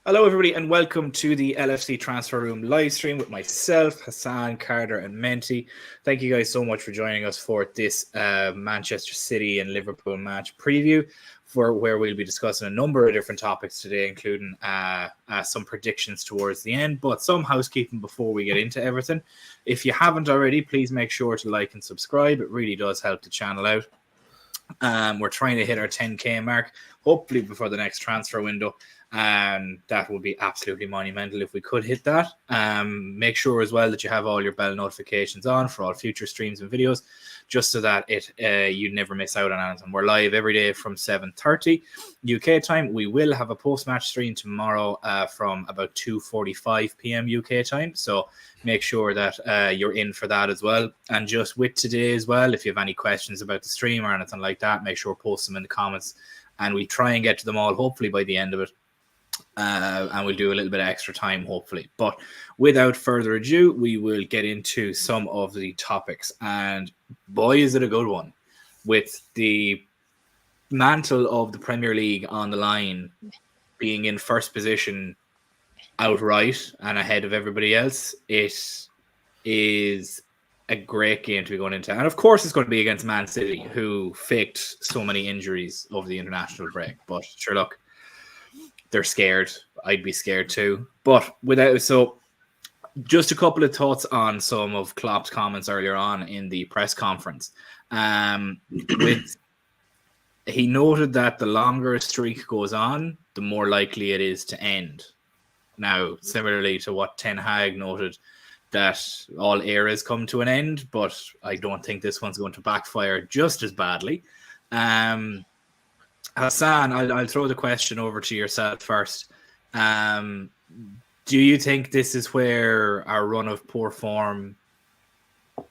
Hello, everybody, and welcome to the LFC Transfer Room live stream with myself, Hassan, Carter, and Menti. Thank you guys so much for joining us for this Manchester City and Liverpool match preview, for where we'll be discussing a number of different topics today, including some predictions towards the end, but some housekeeping before we get into everything. If you haven't already, please make sure to like and subscribe. It really does help the channel out. We're trying to hit our 10k mark, hopefully before the next transfer window. And that would be absolutely monumental if we could hit that. Make sure as well that you have all your bell notifications on for all future streams and videos, just so that you never miss out on anything. We're live every day from 7:30 UK time. We will have a post-match stream tomorrow from about 2:45 p.m. UK time. So make sure that you're in for that as well. And just with today as well, if you have any questions about the stream or anything like that, make sure post them in the comments, and we try and get to them all hopefully by the end of it. And we'll do a little bit of extra time, hopefully. But without further ado, we will get into some of the topics. And boy, is it a good one. With the mantle of the Premier League on the line, being in first position outright and ahead of everybody else, it is a great game to be going into. And of course, it's going to be against Man City, who faked so many injuries over the international break. But sure, look, they're scared. I'd be scared too. But so just a couple of thoughts on some of Klopp's comments earlier on in the press conference. He noted that the longer a streak goes on, the more likely it is to end. Now, similarly to what Ten Hag noted, that all eras come to an end, but I don't think this one's going to backfire just as badly. Hassan, I'll throw the question over to yourself first. Do you think this is where our run of poor form... For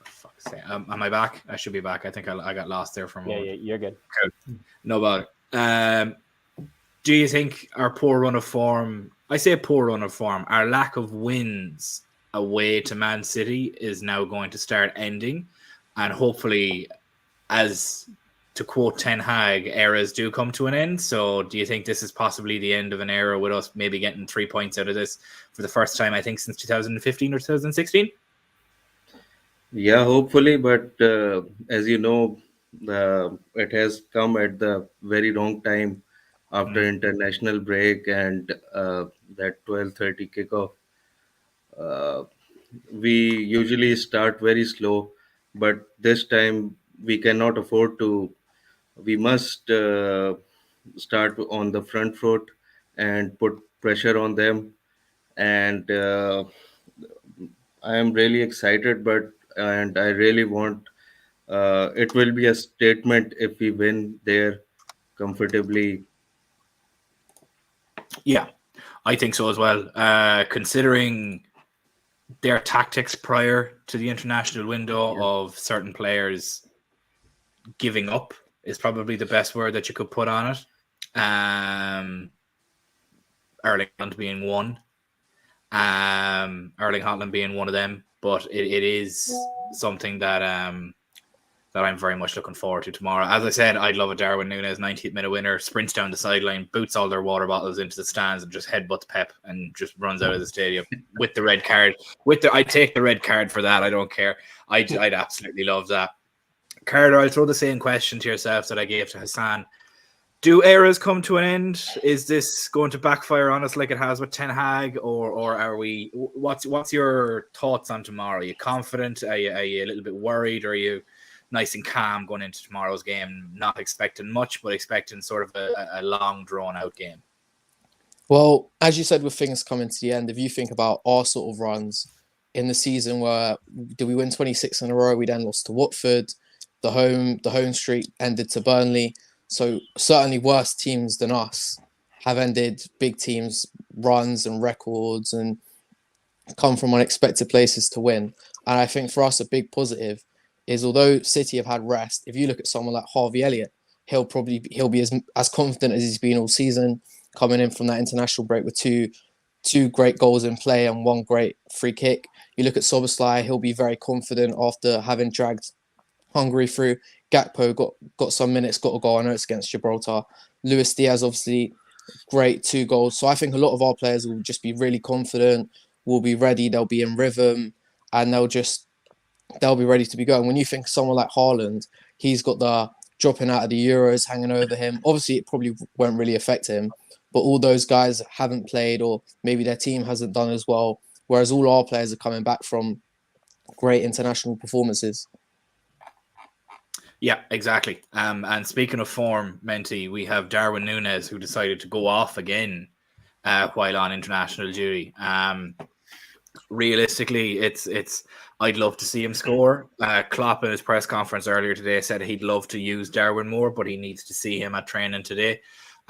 fuck's sake. Am I back? I should be back. I think I got lost there for a moment. Yeah, you're good. Cool. No bother. Do you think our poor run of form... I say poor run of form. Our lack of wins away to Man City is now going to start ending. And hopefully, as... to quote Ten Hag, eras do come to an end. So do you think this is possibly the end of an era with us maybe getting 3 points out of this for the first time, I think, since 2015 or 2016? Yeah, hopefully. But as you know, it has come at the very wrong time after international break and that 12:30 kickoff. We usually start very slow, but this time we cannot afford to. We must start on the front foot and put pressure on them. And I am really excited, and I really want. It will be a statement if we win there comfortably. Yeah, I think so as well. Considering their tactics prior to the international window of certain players giving up is probably the best word that you could put on it. Erling Haaland being one. Erling Haaland being one of them. But it is something that that I'm very much looking forward to tomorrow. As I said, I'd love a Darwin Nunez 90th minute winner, sprints down the sideline, boots all their water bottles into the stands and just headbutts Pep and just runs out of the stadium with the red card. I'd take the red card for that. I don't care. I'd absolutely love that. Carter, I'll throw the same question to yourself that I gave to Hassan. Do eras come to an end? Is this going to backfire on us like it has with Ten Hag, or are we? What's your thoughts on tomorrow? Are you confident? Are you a little bit worried? Or are you nice and calm going into tomorrow's game, not expecting much, but expecting sort of a long, drawn-out game? Well, as you said, with things coming to the end, if you think about our sort of runs in the season, where did we win 26 in a row? We then lost to Watford. The home streak ended to Burnley. So certainly worse teams than us have ended big teams' runs and records and come from unexpected places to win. And I think for us, a big positive is, although City have had rest, if you look at someone like Harvey Elliott, he'll be as confident as he's been all season, coming in from that international break with two great goals in play and one great free kick. You look at Szoboszlai, he'll be very confident after having dragged Hungary through. Gakpo got some minutes, got a goal. I know it's against Gibraltar. Luis Diaz obviously great 2 goals. So I think a lot of our players will just be really confident, will be ready, they'll be in rhythm, and they'll be ready to be going. When you think of someone like Haaland, he's got the dropping out of the Euros hanging over him. Obviously, it probably won't really affect him, but all those guys haven't played, or maybe their team hasn't done as well, whereas all our players are coming back from great international performances. Yeah, exactly. And speaking of form, Menti, we have Darwin Nunez, who decided to go off again while on international duty. Realistically, it's I'd love to see him score. Klopp in his press conference earlier today said he'd love to use Darwin more, but he needs to see him at training today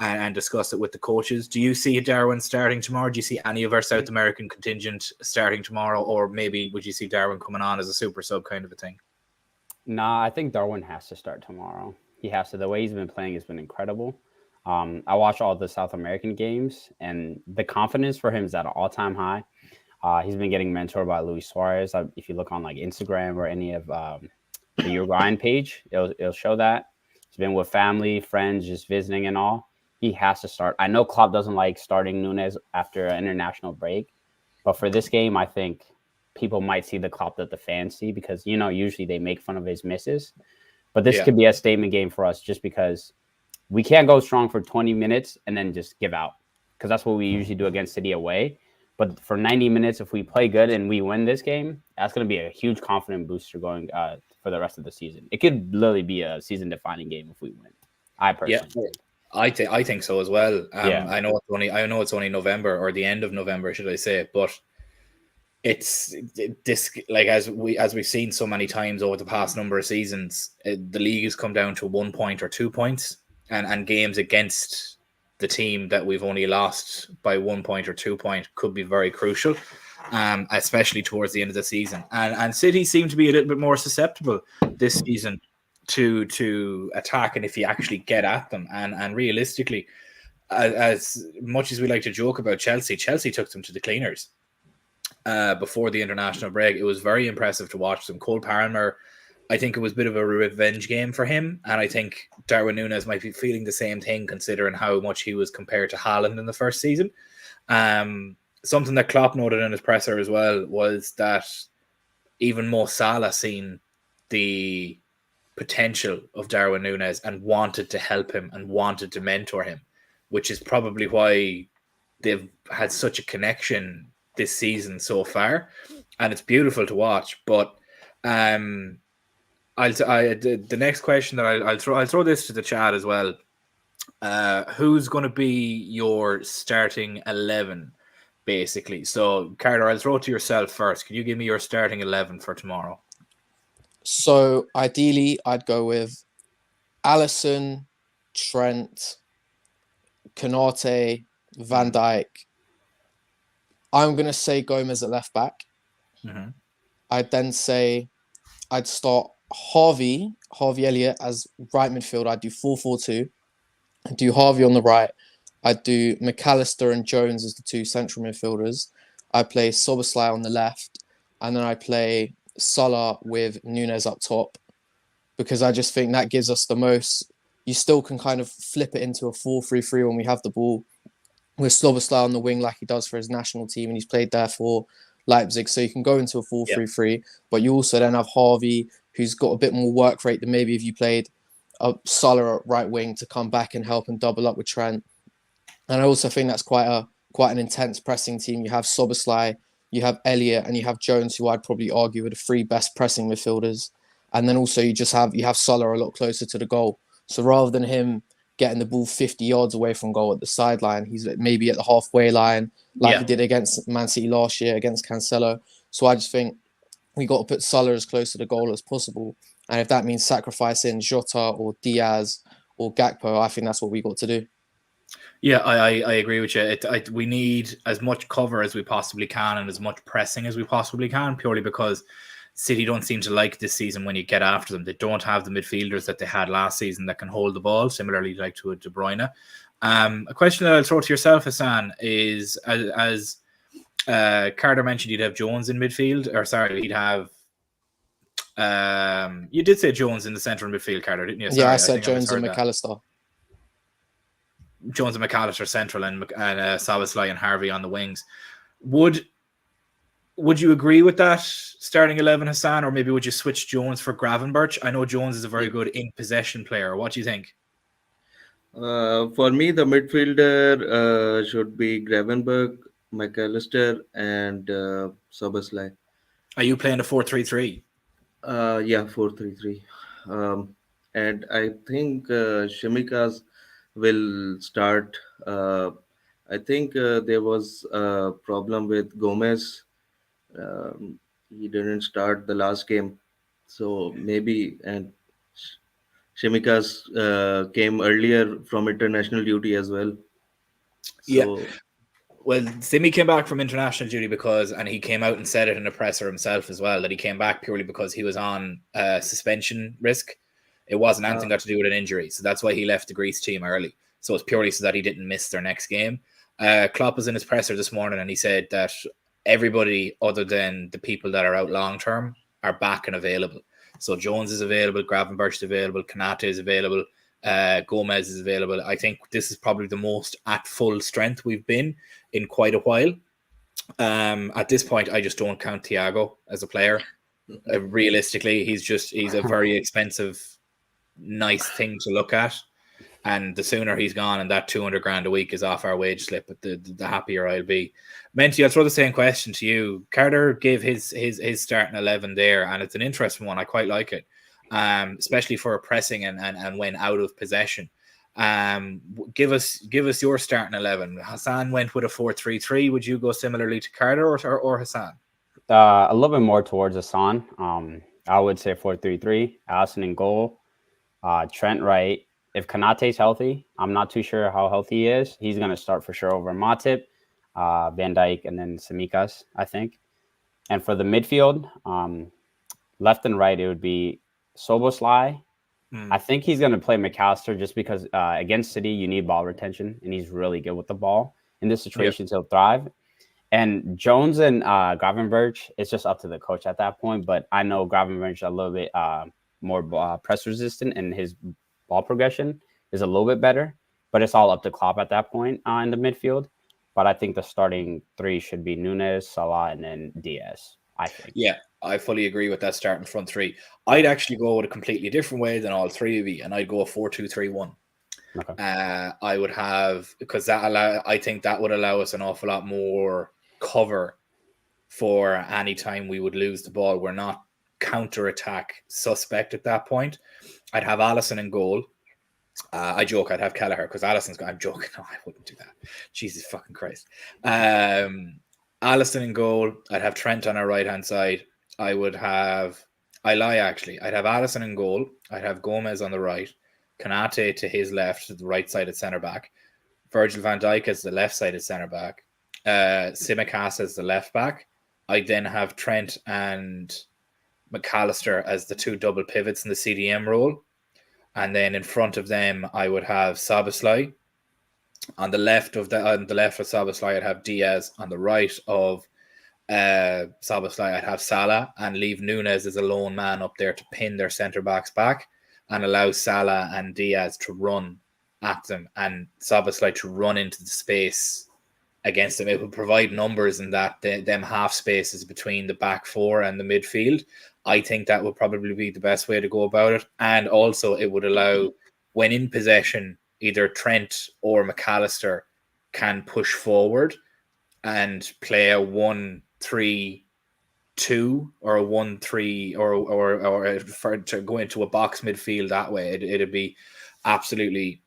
and discuss it with the coaches. Do you see Darwin starting tomorrow? Do you see any of our South American contingent starting tomorrow, or maybe would you see Darwin coming on as a super sub kind of a thing? Nah, I think Darwin has to start tomorrow. He has to. The way he's been playing has been incredible. I watched all the South American games, and the confidence for him is at an all-time high. He's been getting mentored by Luis Suarez. If you look on like Instagram or any of the Uruguayan page, it'll show that. He's been with family, friends, just visiting and all. He has to start. I know Klopp doesn't like starting Nunez after an international break, but for this game, I think people might see the Klopp that the fans see, because, you know, usually they make fun of his misses. But this could be a statement game for us, just because we can't go strong for 20 minutes and then just give out, because that's what we usually do against City away. But for 90 minutes, if we play good and we win this game, that's going to be a huge confident booster going for the rest of the season. It could literally be a season-defining game if we win. I personally think. I think so as well. I know it's only November, or the end of November, should I say? But it's this, like, as we've seen so many times over the past number of seasons, the league has come down to 1 point or 2 points, and games against the team that we've only lost by 1 point or 2 point could be very crucial, especially towards the end of the season. And City seem to be a little bit more susceptible this season to attack, and if you actually get at them. And realistically, as much as we like to joke about Chelsea took them to the cleaners before the international break. It was very impressive to watch them. Cole Palmer, I think it was a bit of a revenge game for him, and I think Darwin Nunez might be feeling the same thing, considering how much he was compared to Haaland in the first season. Something that Klopp noted in his presser as well was that even Mo Salah seen the potential of Darwin Nunez and wanted to help him and wanted to mentor him, which is probably why they've had such a connection this season so far, and it's beautiful to watch. But the next question that I'll throw this to the chat as well. Who's going to be your starting 11, basically? So, Carter, I'll throw it to yourself first. Can you give me your starting 11 for tomorrow? So ideally, I'd go with Alisson, Trent, Konate, Van Dijk. I'm going to say Gomez at left back. Mm-hmm. I'd then say I'd start Harvey Elliott as right midfield. I'd do 4-4-2. I'd do Harvey on the right. I'd do McAllister and Jones as the two central midfielders. I'd play Szoboszlai on the left. And then I play Salah with Nunez up top, because I just think that gives us the most. You still can kind of flip it into a 4-3-3 when we have the ball, with Szoboszlai on the wing like he does for his national team, and he's played there for Leipzig. So you can go into a 4-3-3, but you also then have Harvey, who's got a bit more work rate than maybe if you played a Salah at right wing to come back and help and double up with Trent. And I also think that's quite an intense pressing team. You have Szoboszlai, you have Elliott, and you have Jones, who I'd probably argue are the three best pressing midfielders. And then also you have Salah a lot closer to the goal. So rather than him getting the ball 50 yards away from goal at the sideline, he's maybe at the halfway line, like he did against Man City last year against Cancelo. So I just think we got to put Salah as close to the goal as possible. And if that means sacrificing Jota or Diaz or Gakpo, I think that's what we got to do. Yeah, I agree with you. We need as much cover as we possibly can and as much pressing as we possibly can, purely because City don't seem to like this season when you get after them. They don't have the midfielders that they had last season that can hold the ball, similarly like to a De Bruyne. A question that I'll throw to yourself, Hassan, is as Carter mentioned, you'd have Jones in midfield, or sorry, he'd have you did say Jones in the central midfield, Carter, didn't you? Sorry, I said Jones and McAllister. Jones and McAllister central, and Szoboszlai and Harvey on the wings. Would you agree with that starting 11, Hassan, or maybe would you switch Jones for Gravenberch? I know Jones is a very good in possession player. What do you think? For me, the midfielder should be Gravenberch, McAllister, and Szoboszlai. Are you playing a 4-3-3? Yeah, 4-3-3. And I think Shimikas will start. I think there was a problem with Gomez. He didn't start the last game, so maybe. And Shimikas came earlier from international duty as well. Yeah. So Well, Simi came back from international duty and he came out and said it in a presser himself as well, that he came back purely because he was on suspension risk. It wasn't anything got to do with an injury. So that's why he left the Greece team early. So it's purely so that he didn't miss their next game. Klopp was in his presser this morning and he said that everybody other than the people that are out long-term are back and available. So Jones is available, Gravenberch is available, Konate is available, Gomez is available. I think this is probably the most at full strength we've been in quite a while. At this point, I just don't count Thiago as a player. Realistically, he's a very expensive, nice thing to look at. And the sooner he's gone and that 200 grand a week is off our wage slip, the happier I'll be. Menti, I'll throw the same question to you. Carter gave his starting 11 there, and it's an interesting one. I quite like it, especially for a pressing and when out of possession. Give us your starting 11. Hassan went with a 4-3-3. Would you go similarly to Carter or Hassan? A little bit more towards Hassan. I would say 4-3-3. Alisson in goal. Trent right. If Konate's healthy, I'm not too sure how healthy he is. He's going to start for sure over Matip, Van Dijk, and then Tsimikas, I think. And for the midfield, left and right, it would be Szoboszlai. I think he's going to play McAllister just because against City, you need ball retention, and he's really good with the ball. In this situation, he'll thrive. And Jones and Gravenberch, it's just up to the coach at that point. But I know Gravenberch a little bit more press resistant, and his ball progression is a little bit better. But it's all up to Klopp at that point in the midfield. But I think the starting three should be Nunez, Salah, and then Diaz, I think. Yeah, I fully agree with that starting front three. I'd actually go with a completely different way than all three of you, and I'd go a 4-2-3-1. Okay. I would have, because I think that would allow us an awful lot more cover for any time we would lose the ball. We're not counter-attack suspect at that point. I'd have Alisson in goal. I joke I'd have Kelleher because Alisson's I'm joking. No, I wouldn't do that. Jesus fucking Christ. Alisson in goal. I'd have Trent on our right-hand side. I'd have Alisson in goal. I'd have Gomez on the right. Konate to his left, to the right side at centre-back. Virgil van Dijk as the left-sided centre-back. Tsimikas as the left-back. I'd then have Trent and McAllister as the two double pivots in the CDM role. And then in front of them, I would have Szoboszlai. On the left of Szoboszlai, I'd have Diaz. On the right of Szoboszlai, I'd have Salah, and leave Nunez as a lone man up there to pin their centre-backs back and allow Salah and Diaz to run at them and Szoboszlai to run into the space against them. It would provide numbers in that them half spaces between the back four and the midfield. I think that would probably be the best way to go about it. And also it would allow, when in possession, either Trent or McAllister can push forward and play a 1-3-2 or a 1-3 or to go into a box midfield that way. It'd be absolutely,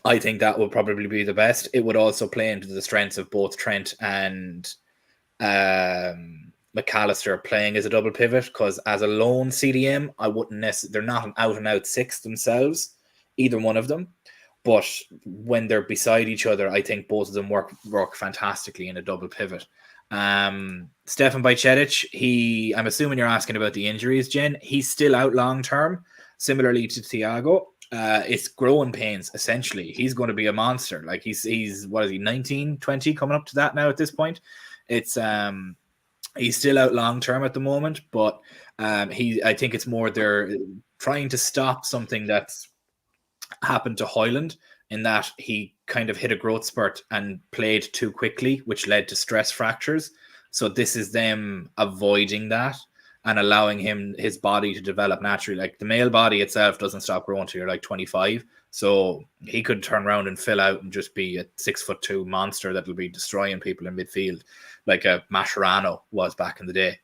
I think that would probably be the best. It would also play into the strengths of both Trent and McAllister playing as a double pivot, because as a lone CDM, I wouldn't they're not an out and out six themselves, either one of them. But when they're beside each other, I think both of them work fantastically in a double pivot. Stefan Bajectic, I'm assuming you're asking about the injuries, Jen. He's still out long term, similarly to Thiago. It's growing pains, essentially. He's going to be a monster. Like he's what is he, 19, 20, coming up to that now at this point. It's he's still out long term at the moment, but I think it's more they're trying to stop something that's happened to Højlund in that he kind of hit a growth spurt and played too quickly, which led to stress fractures. So this is them avoiding that and allowing his body to develop naturally. Like the male body itself doesn't stop growing until you're like 25. So he could turn around and fill out and just be a 6'2" monster that'll be destroying people in midfield, like a Mascherano was back in the day.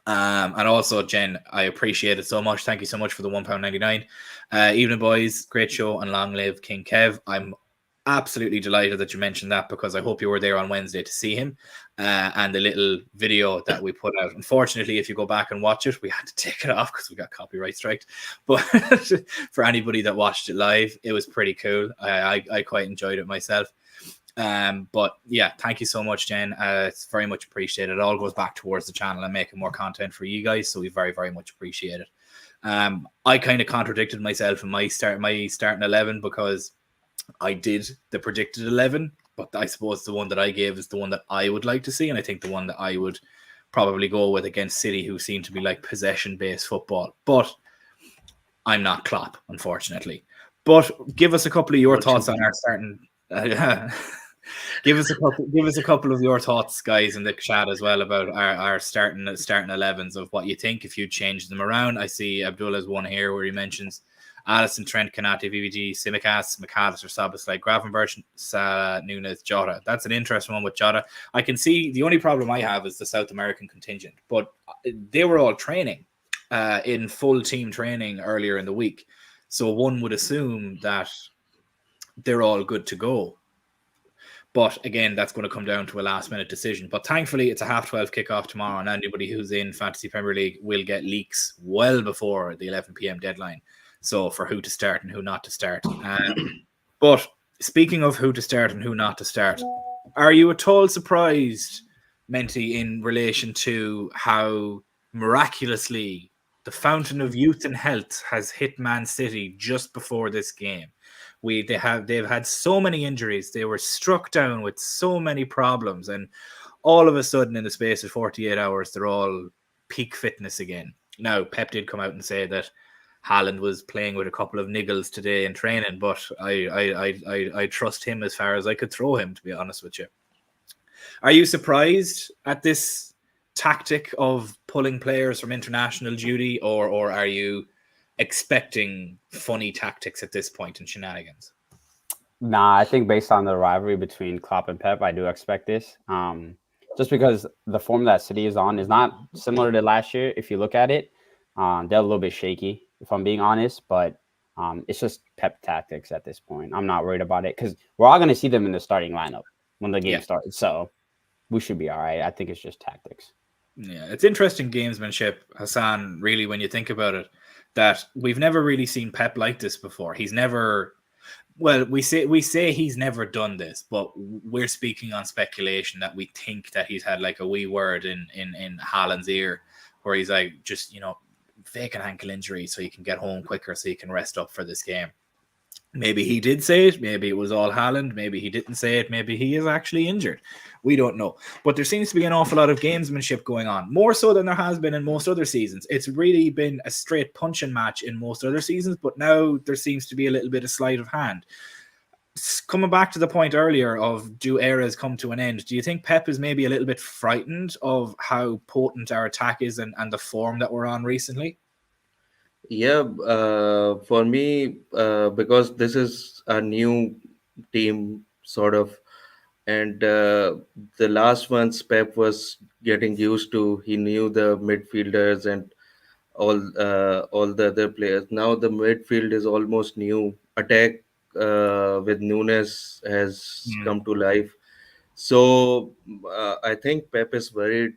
And also, Jen, I appreciate it so much. Thank you so much for the £1.99. Evening, boys. Great show, and long live King Kev. I'm absolutely delighted that you mentioned that, because I hope you were there on Wednesday to see him and the little video that we put out. Unfortunately, if you go back and watch it, we had to take it off because we got copyright striked. But for anybody that watched it live, it was pretty cool. I quite enjoyed it myself. But yeah, thank you so much, Jen. It's very much appreciated. It all goes back towards the channel and making more content for you guys, so we very, very much appreciate it. I kind of contradicted myself in my starting 11, because I did the predicted 11, but I suppose the one that I gave is the one that I would like to see, and I think the one that I would probably go with against City, who seem to be like possession-based football. But I'm not Klopp, unfortunately. But give us a couple of your thoughts on our starting. Give us a couple of your thoughts, guys, in the chat as well, about our starting 11s, of what you think if you change them around. I see Abdullah's one here where he mentions Alisson, Trent, Konate, VVG, Tsimikas, McAllister, Szoboszlai, Gravenberch, Nunez, Jota. That's an interesting one with Jota. I can see the only problem I have is the South American contingent, but they were all training in full team training earlier in the week. So one would assume that they're all good to go. But again, that's going to come down to a last-minute decision. But thankfully, it's a 12:30 kickoff tomorrow, and anybody who's in Fantasy Premier League will get leaks well before the 11 p.m. deadline. So for who to start and who not to start. But speaking of who to start and who not to start, are you at all surprised, Menti, in relation to how miraculously the fountain of youth and health has hit Man City just before this game? They've had so many injuries. They were struck down with so many problems, and all of a sudden, in the space of 48 hours, they're all peak fitness again. Now, Pep did come out and say that Haaland was playing with a couple of niggles today in training, but I trust him as far as I could throw him, to be honest with you. Are you surprised at this tactic of pulling players from international duty, or are you expecting funny tactics at this point and shenanigans? Nah, I think based on the rivalry between Klopp and Pep, I do expect this. Just because the form that City is on is not similar to last year. If you look at it, they're a little bit shaky, if I'm being honest. But it's just Pep tactics at this point. I'm not worried about it, because we're all going to see them in the starting lineup when the game starts. So we should be all right. I think it's just tactics. Yeah, it's interesting gamesmanship, Hassan, really, when you think about it, that we've never really seen Pep like this before. He's never, well, we say he's never done this, but we're speaking on speculation that we think that he's had like a wee word in Haaland's ear, where he's like, just, fake an ankle injury so you can get home quicker, so you can rest up for this game. Maybe he did say it. Maybe it was all Haaland. Maybe he didn't say it. Maybe he is actually injured. We don't know. But there seems to be an awful lot of gamesmanship going on, more so than there has been in most other seasons. It's really been a straight punching match in most other seasons, but now there seems to be a little bit of sleight of hand. Coming back to the point earlier of, do eras come to an end? Do you think Pep is maybe a little bit frightened of how potent our attack is and the form that we're on recently? Yeah, for me, because this is a new team, sort of, and the last ones Pep was getting used to. He knew the midfielders and all the other players. Now the midfield is almost new. Attack with Nunes has come to life. So I think Pep is worried.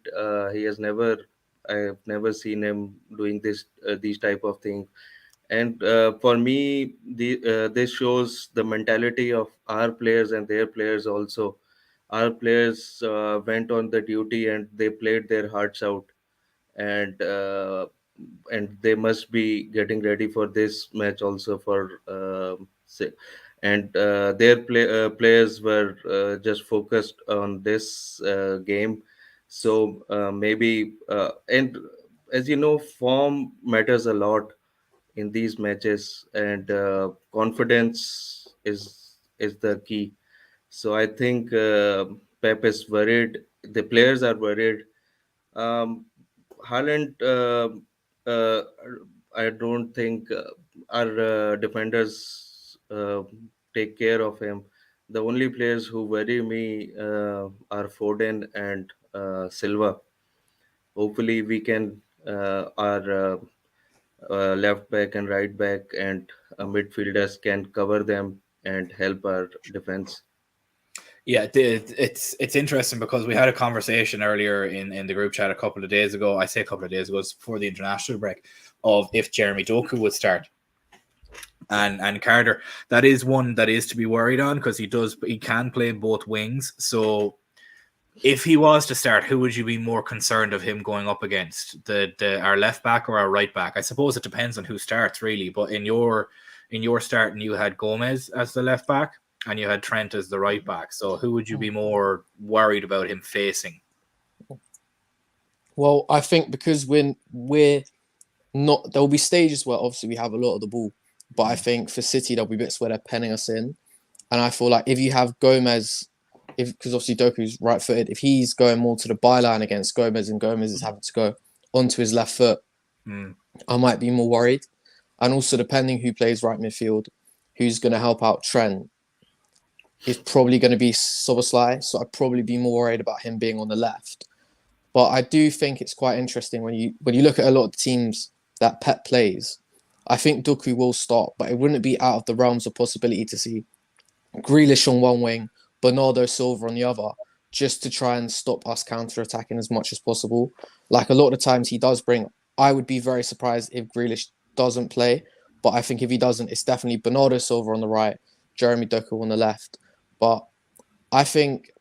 I've never seen him doing these type of things. And for me, this shows the mentality of our players and their players also. Our players went on the duty and they played their hearts out, and they must be getting ready for this match also. And their players were just focused on this game. So maybe and as you know, form matters a lot in these matches, and confidence is is the key. So I think Pep is worried. The players are worried. Haaland, uh, I don't think our defenders take care of him. The only players who worry me are Foden and Silva. Hopefully, we can our left back and right back and midfielders can cover them and help our defense. Yeah, it's interesting because we had a conversation earlier in the group chat a couple of days ago. I say a couple of days ago, it's before the international break, of if Jeremy Doku would start. And Carter, that is one that is to be worried on because he can play both wings. So if he was to start, who would you be more concerned of him going up against? Our left back or our right back? I suppose it depends on who starts really. But in your starting, you had Gomez as the left back and you had Trent as the right back. So who would you be more worried about him facing? Well, I think because we're not, there'll be stages where obviously we have a lot of the ball, but I think for City there'll be bits where they're penning us in, and I feel like if you have Gomez, because obviously Doku's right-footed, if he's going more to the byline against Gomez and Gomez is having to go onto his left foot, I might be more worried. And also depending who plays right midfield, who's going to help out Trent, is probably going to be Szoboszlai, so I'd probably be more worried about him being on the left. But I do think it's quite interesting when you look at a lot of the teams that Pep plays. I think Doku will start, but it wouldn't be out of the realms of possibility to see Grealish on one wing, Bernardo Silva on the other, just to try and stop us counter-attacking as much as possible. Like a lot of the times he does bring, I would be very surprised if Grealish doesn't play, but I think if he doesn't, it's definitely Bernardo Silva on the right, Jeremy Doku on the left. But I think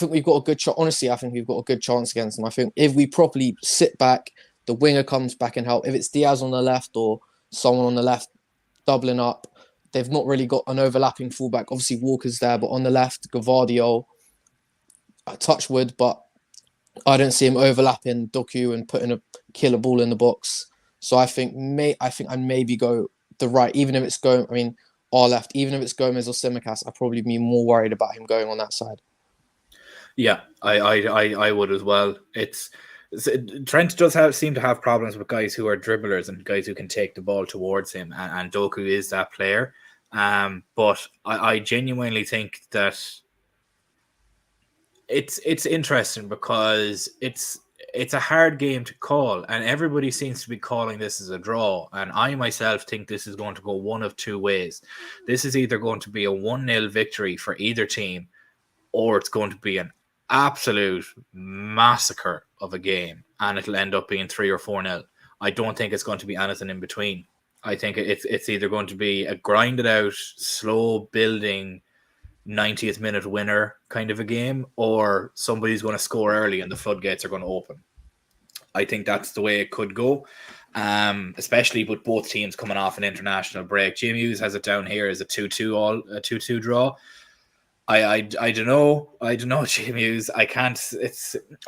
we've got a good chance. Honestly, I think we've got a good chance against them. I think if we properly sit back, the winger comes back and help. If it's Diaz on the left or someone on the left doubling up, they've not really got an overlapping fullback. Obviously, Walker's there, but on the left, Gavardio, Touchwood, but I don't see him overlapping Doku and putting a killer ball in the box. So I think I'd maybe go the right, even if it's going. I mean, our left, even if it's Gomez or Tsimikas, I'd probably be more worried about him going on that side. Yeah, I would as well. Trent does seem to have problems with guys who are dribblers and guys who can take the ball towards him, and Doku is that player. But I genuinely think that it's interesting because it's a hard game to call, and everybody seems to be calling this as a draw. And I myself think this is going to go one of two ways. This is either going to be a 1-0 victory for either team, or it's going to be an absolute massacre of a game, and it'll end up being 3 or 4-0. I don't think it's going to be anything in between. I think it's either going to be a grinded out, slow building 90th minute winner kind of a game, or somebody's going to score early and the floodgates are going to open. I think that's the way it could go, especially with both teams coming off an international break. Jim Hughes has it down here as a 2-2 draw. I don't know, Jim Hughes. I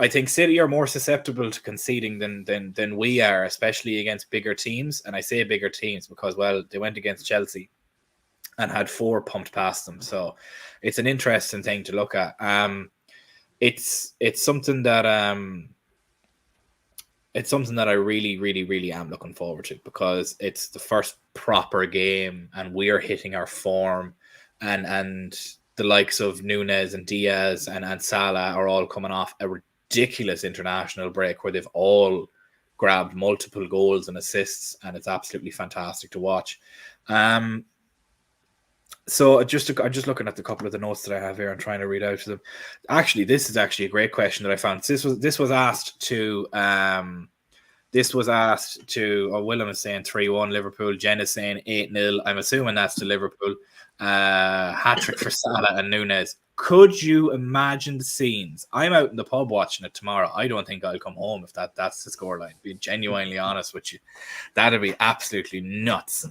think City are more susceptible to conceding than we are, especially against bigger teams. And I say bigger teams because, well, they went against Chelsea and had 4 pumped past them. So it's an interesting thing to look at. It's something that I really, really, really am looking forward to, because it's the first proper game and we're hitting our form, and the likes of Nunez and Diaz and Salah are all coming off a ridiculous international break where they've all grabbed multiple goals and assists, and it's absolutely fantastic to watch. So I'm just looking at a couple of the notes that I have here and trying to read out to them. Actually, this is actually a great question that I found. This was asked to Willem is saying 3-1 Liverpool. Jen is saying 8-0. I'm assuming that's to Liverpool. Hat-trick for Salah and Nunez. Could you imagine the scenes? I'm out in the pub watching it tomorrow. I don't think I'll come home if that's the scoreline. Being genuinely honest with you, that'd be absolutely nuts.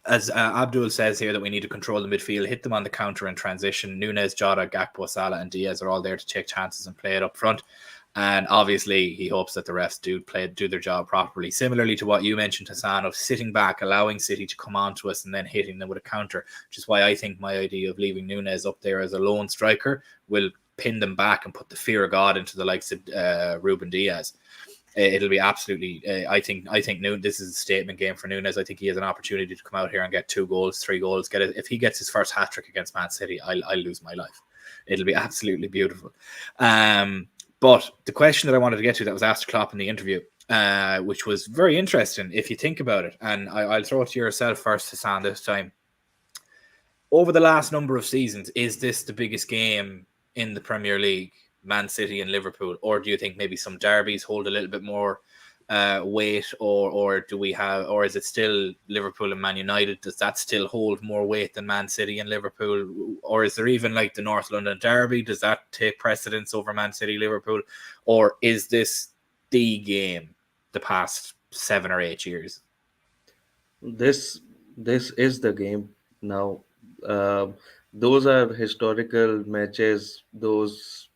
As Abdul says here, that we need to control the midfield, hit them on the counter and transition. Nunez, Jota, Gakpo, Salah and Diaz are all there to take chances and play it up front. And obviously, he hopes that the refs do their job properly. Similarly to what you mentioned, Hassan, of sitting back, allowing City to come on to us and then hitting them with a counter, which is why I think my idea of leaving Nunez up there as a lone striker will pin them back and put the fear of God into the likes of Ruben Diaz. It'll be absolutely. I think this is a statement game for Nunez. I think he has an opportunity to come out here and get 2 goals, 3 goals. If he gets his first hat trick against Man City, I'll lose my life. It'll be absolutely beautiful. But the question that I wanted to get to that was asked Klopp in the interview, which was very interesting if you think about it. And I'll throw it to yourself first, Hassan, this time. Over the last number of seasons, is this the biggest game in the Premier League, Man City and Liverpool? Or do you think maybe some derbies hold a little bit more weight, or is it still Liverpool and Man United? Does that still hold more weight than Man City and Liverpool? Or is there even like the North London derby? Does that take precedence over Man City, Liverpool? Or is this the game the past 7 or 8 years? This is the game now. Those are historical matches. Those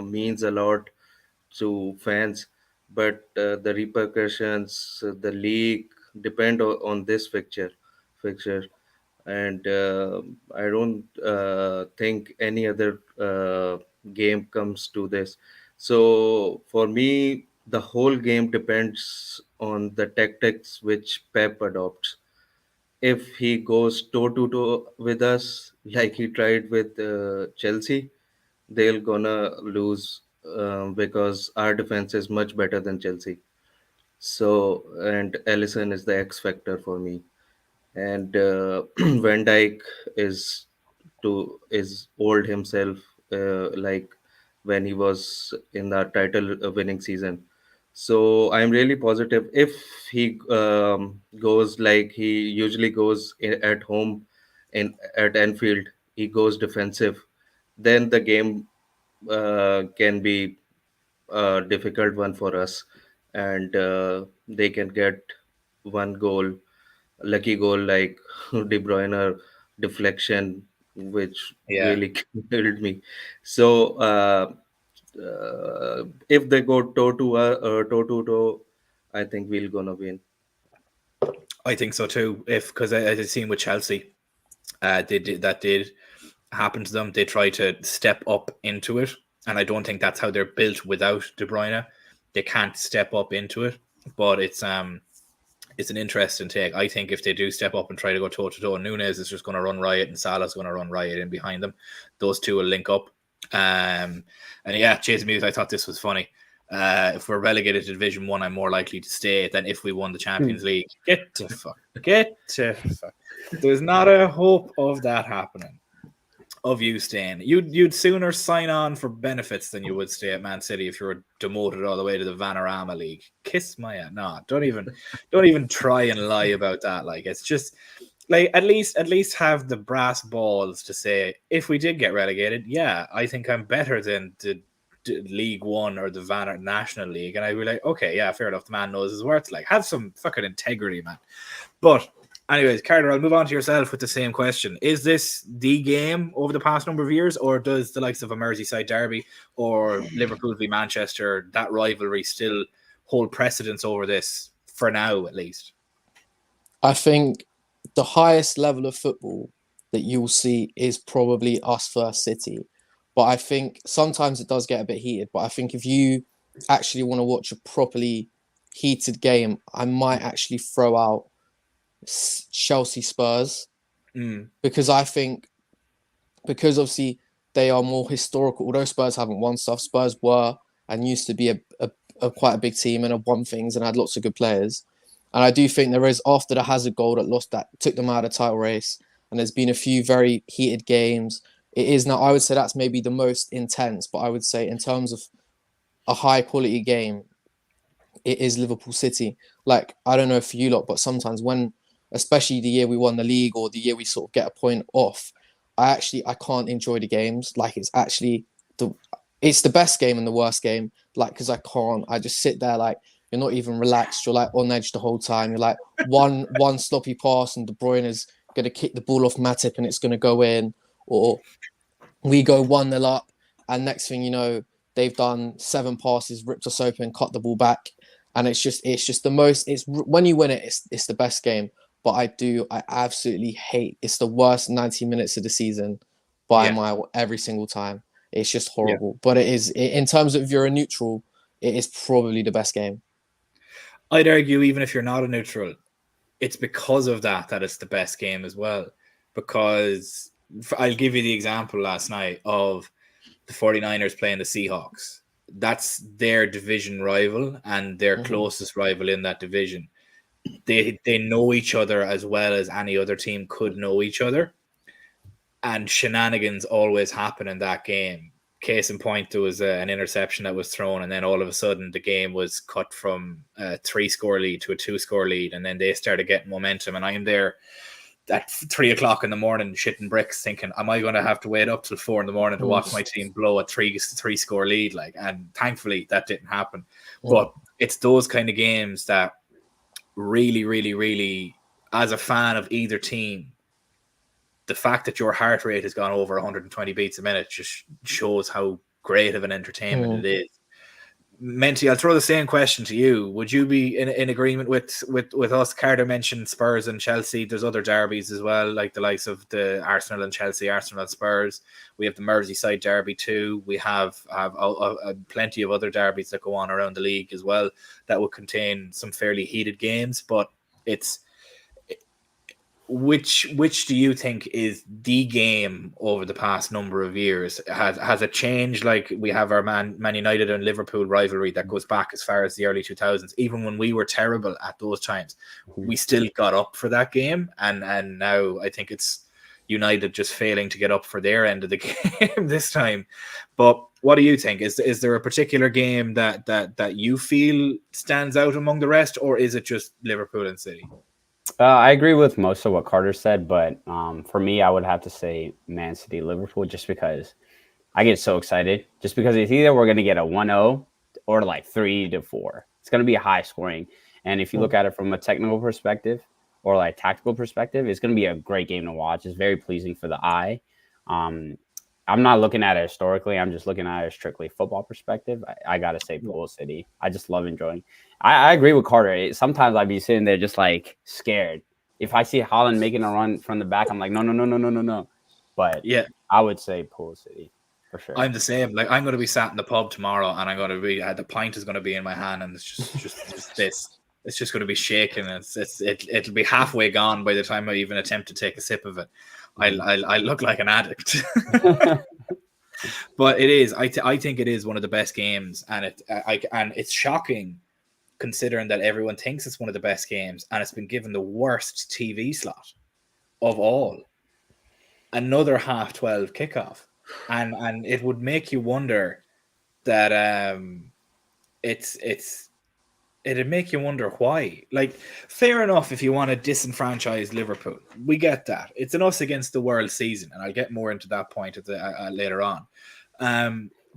means a lot to fans, but the repercussions, the league depend on this fixture, and I don't think any other game comes to this. So for me, the whole game depends on the tactics which Pep adopts. If he goes toe to toe with us like he tried with Chelsea, they'll gonna lose because our defense is much better than Chelsea. So, and Ellison is the X factor for me, and Van Dijk is is old himself, like when he was in the title winning season. So I'm really positive if he goes like he usually goes at home in at Anfield, he goes defensive, then the game can be a difficult one for us, and they can get 1 goal, lucky goal like De Bruyne deflection, which Yeah. really killed me. So if they go toe to toe, I think we're gonna win. I think so too. Because I seen with Chelsea, did happen to them. They try to step up into it, and I don't think that's how they're built without De Bruyne. They can't step up into it, but it's an interesting take. I think if they do step up and try to go toe to toe, Nunez is just going to run riot, and Salah's going to run riot in behind them. Those two will link up. And yeah, Chase Muse, I thought this was funny. If we're relegated to Division 1, I'm more likely to stay than if we won the Champions League. Get to fuck. There's not a hope of that happening. Of you staying. You'd sooner sign on for benefits than you would stay at Man City if you were demoted all the way to the Vanarama League. Kiss my ass. No, don't even try and lie about that. Like, it's just like at least have the brass balls to say, if we did get relegated, yeah, I think I'm better than the League One or the Vanar National League. And I'd be like, okay, yeah, fair enough. The man knows his worth. Like, have some fucking integrity, man. But anyways, Carter, I'll move on to yourself with the same question. Is this the game over the past number of years, or does the likes of a Merseyside derby or Liverpool v Manchester, that rivalry still hold precedence over this for now, at least? I think the highest level of football that you'll see is probably us versus City. But I think sometimes it does get a bit heated. But I think if you actually want to watch a properly heated game, I might actually throw out Chelsea Spurs, because I think, because obviously they are more historical, although Spurs haven't won stuff, Spurs were and used to be a quite a big team and have won things and had lots of good players. And I do think there is, after the Hazard goal that took them out of the title race, and there's been a few very heated games, it is now, I would say that's maybe the most intense, but I would say in terms of a high quality game, it is Liverpool City. Like, I don't know for you lot, but sometimes when, especially the year we won the league or the year we sort of get a point off, I can't enjoy the games. Like, it's actually it's the best game and the worst game. Like, because I just sit there like, you're not even relaxed. You're like on edge the whole time. You're like one sloppy pass and De Bruyne is going to kick the ball off Matip and it's going to go in, or we go 1-0 up and next thing you know, they've done 7 passes, ripped us open, cut the ball back, and it's just the most. It's when you win it, it's the best game. But I absolutely hate. It's the worst 90 minutes of the season by a mile every single time. It's just horrible. But it is, in terms of if you're a neutral, it is probably the best game. I'd argue even if you're not a neutral, it's because of that it's the best game as well. Because I'll give you the example last night of the 49ers playing the Seahawks. That's their division rival and their closest rival in that division. They know each other as well as any other team could know each other. And shenanigans always happen in that game. Case in point, there was an interception that was thrown, and then all of a sudden the game was cut from a 3-score lead to a 2-score lead, and then they started getting momentum. And I'm there at 3 o'clock in the morning shitting bricks thinking, am I going to have to wait up till 4 in the morning to watch my team blow a 3-score lead? And thankfully that didn't happen. But it's those kind of games that really, really, really, as a fan of either team, the fact that your heart rate has gone over 120 beats a minute just shows how great of an entertainment it is. Menti, I'll throw the same question to you. Would you be in agreement with us? Carter mentioned Spurs and Chelsea. There's other derbies as well, like the likes of the Arsenal and Chelsea, Arsenal and Spurs. We have the Merseyside derby too. We have plenty of other derbies that go on around the league as well that will contain some fairly heated games. But it's which do you think is the game over the past number of years? Has it changed? Like we have our Man United and Liverpool rivalry that goes back as far as the early 2000s. Even when we were terrible at those times, we still got up for that game. And now I think it's United just failing to get up for their end of the game this time. But what do you think? Is there a particular game that you feel stands out among the rest, or is it just Liverpool and City? I agree with most of what Carter said, but for me, I would have to say Man City, Liverpool, just because I get so excited. Just because it's either we're going to get a 1-0 or like 3-4. It's going to be a high scoring. And if you look at it from a technical perspective or like tactical perspective, it's going to be a great game to watch. It's very pleasing for the eye. I'm not looking at it historically. I'm just looking at it strictly football perspective. I got to say Pool City. I just love enjoying. I agree with Carter. Sometimes I'd be sitting there just like scared. If I see Haaland making a run from the back, I'm like, no. But yeah, I would say Pool City for sure. I'm the same. Like I'm going to be sat in the pub tomorrow and I'm going to be, the pint is going to be in my hand and it's just this. It's just going to be shaking. It'll be halfway gone by the time I even attempt to take a sip of it. I look like an addict. But it is. I think it is one of the best games, and it's shocking considering that everyone thinks it's one of the best games, and it's been given the worst TV slot of all. Another 12:30 kickoff, and it would make you wonder that it'd make you wonder why. Like, fair enough if you want to disenfranchise Liverpool. We get that. It's an us against the world season, and I'll get more into that point later on.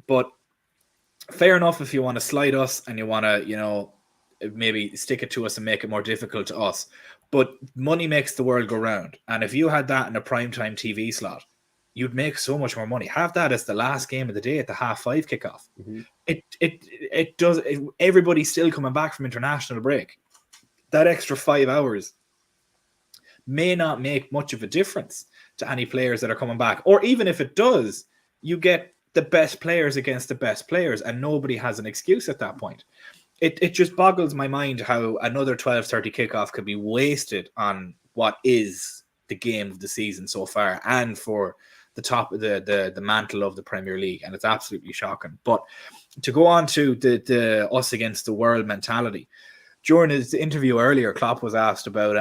But fair enough if you want to slide us and you want to, maybe stick it to us and make it more difficult to us. But money makes the world go round. And if you had that in a primetime TV slot, you'd make so much more money. Have that as the last game of the day at the 5:30 kickoff. Mm-hmm. It does. Everybody's still coming back from international break. That extra 5 hours may not make much of a difference to any players that are coming back. Or even if it does, you get the best players against the best players, and nobody has an excuse at that point. It just boggles my mind how another 12:30 kickoff could be wasted on what is the game of the season so far, and for the top of the mantle of the Premier League, and it's absolutely shocking. But to go on to the us against the world mentality, during his interview earlier, Klopp was asked about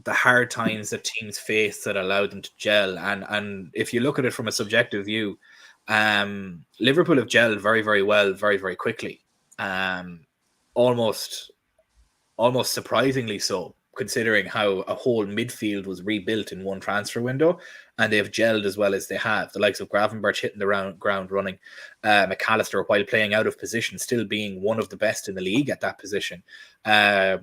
the hard times that teams face that allowed them to gel, and if you look at it from a subjective view, Liverpool have gelled very, very well, very, very quickly, almost surprisingly so, considering how a whole midfield was rebuilt in one transfer window, and they've gelled as well as they have. The likes of Gravenberch hitting the ground running, McAllister, while playing out of position, still being one of the best in the league at that position. I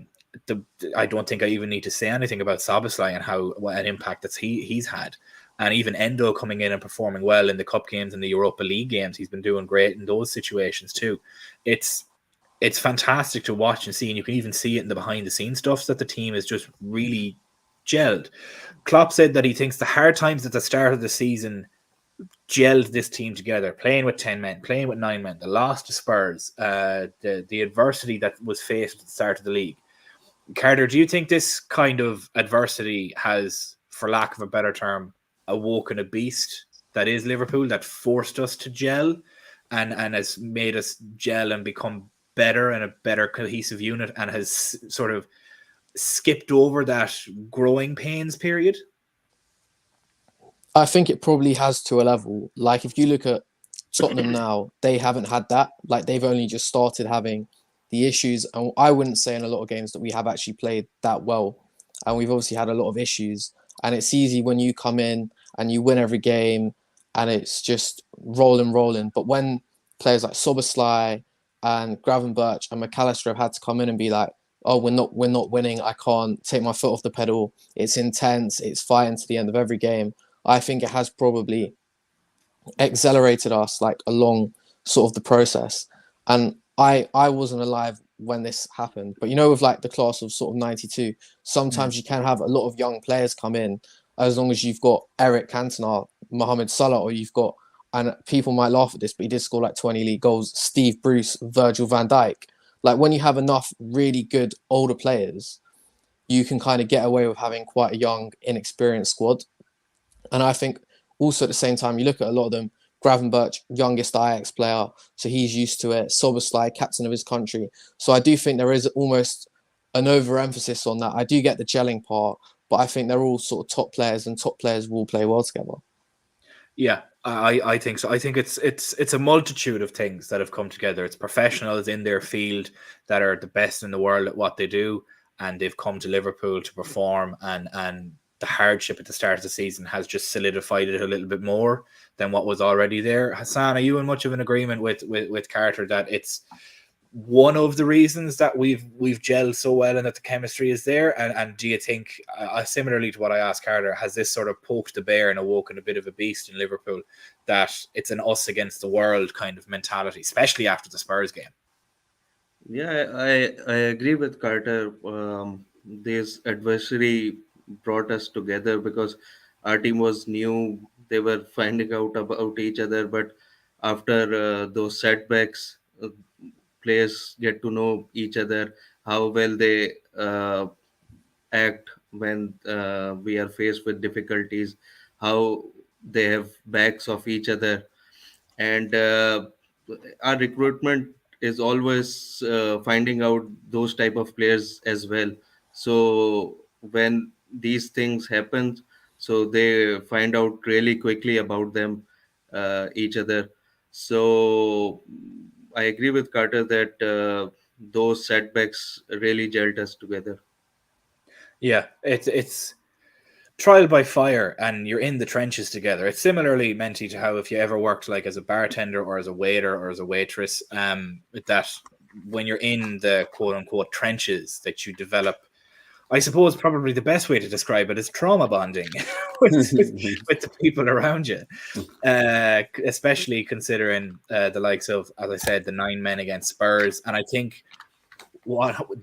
don't think I even need to say anything about Szoboszlai and what an impact that he's had. And even Endo coming in and performing well in the cup games and the Europa League games, he's been doing great in those situations too. It's fantastic to watch and see, and you can even see it in the behind the scenes stuff that the team is just really gelled. Klopp said that he thinks the hard times at the start of the season gelled this team together, playing with 10 men, playing with 9 men, the loss to Spurs, the adversity that was faced at the start of the league. Carter, do you think this kind of adversity has, for lack of a better term, awoken a beast that is Liverpool, that forced us to gel and has made us gel and become better and a better cohesive unit, and has sort of skipped over that growing pains period? I think it probably has to a level. Like, if you look at Tottenham now, they haven't had that. Like, they've only just started having the issues. And I wouldn't say in a lot of games that we have actually played that well. And we've obviously had a lot of issues. And it's easy when you come in and you win every game and it's just rolling. But when players like Szoboszlai and Gravenberch and McAllister have had to come in and be like, oh, we're not winning, I can't take my foot off the pedal, it's intense, it's fighting to the end of every game, I think it has probably accelerated us like along sort of the process. And I wasn't alive when this happened, but with like the class of sort of 92, sometimes you can have a lot of young players come in, as long as you've got Eric Cantona, Mohamed Salah, or you've got, and people might laugh at this, but he did score like 20 league goals, Steve Bruce, Virgil van Dijk. Like, when you have enough really good older players, you can kind of get away with having quite a young, inexperienced squad. And I think also at the same time, you look at a lot of them, Gravenberch, youngest Ajax player, so he's used to it. Szoboszlai, captain of his country. So I do think there is almost an overemphasis on that. I do get the gelling part, but I think they're all sort of top players, and top players will play well together. Yeah, I think so. I think it's a multitude of things that have come together. It's professionals in their field that are the best in the world at what they do, and they've come to Liverpool to perform, and the hardship at the start of the season has just solidified it a little bit more than what was already there. Hassan, are you in much of an agreement with Carter that it's one of the reasons that we've gelled so well and that the chemistry is there? And do you think, similarly to what I asked Carter, has this sort of poked the bear and awoken a bit of a beast in Liverpool, that it's an us against the world kind of mentality, especially after the Spurs game? Yeah, I agree with Carter. This adversary brought us together because our team was new. They were finding out about each other. But after those setbacks, players get to know each other, how well they act when we are faced with difficulties, how they have backs of each other. And our recruitment is always finding out those type of players as well. So when these things happen, so they find out really quickly about them, each other. So I agree with Carter that those setbacks really gelled us together. Yeah, it's trial by fire, and you're in the trenches together. It's similarly meant to how if you ever worked like as a bartender or as a waiter or as a waitress, that when you're in the quote unquote trenches, that you develop, I suppose probably the best way to describe it is trauma bonding with the people around you, especially considering the likes of, as I said, the 9 men against Spurs. And I think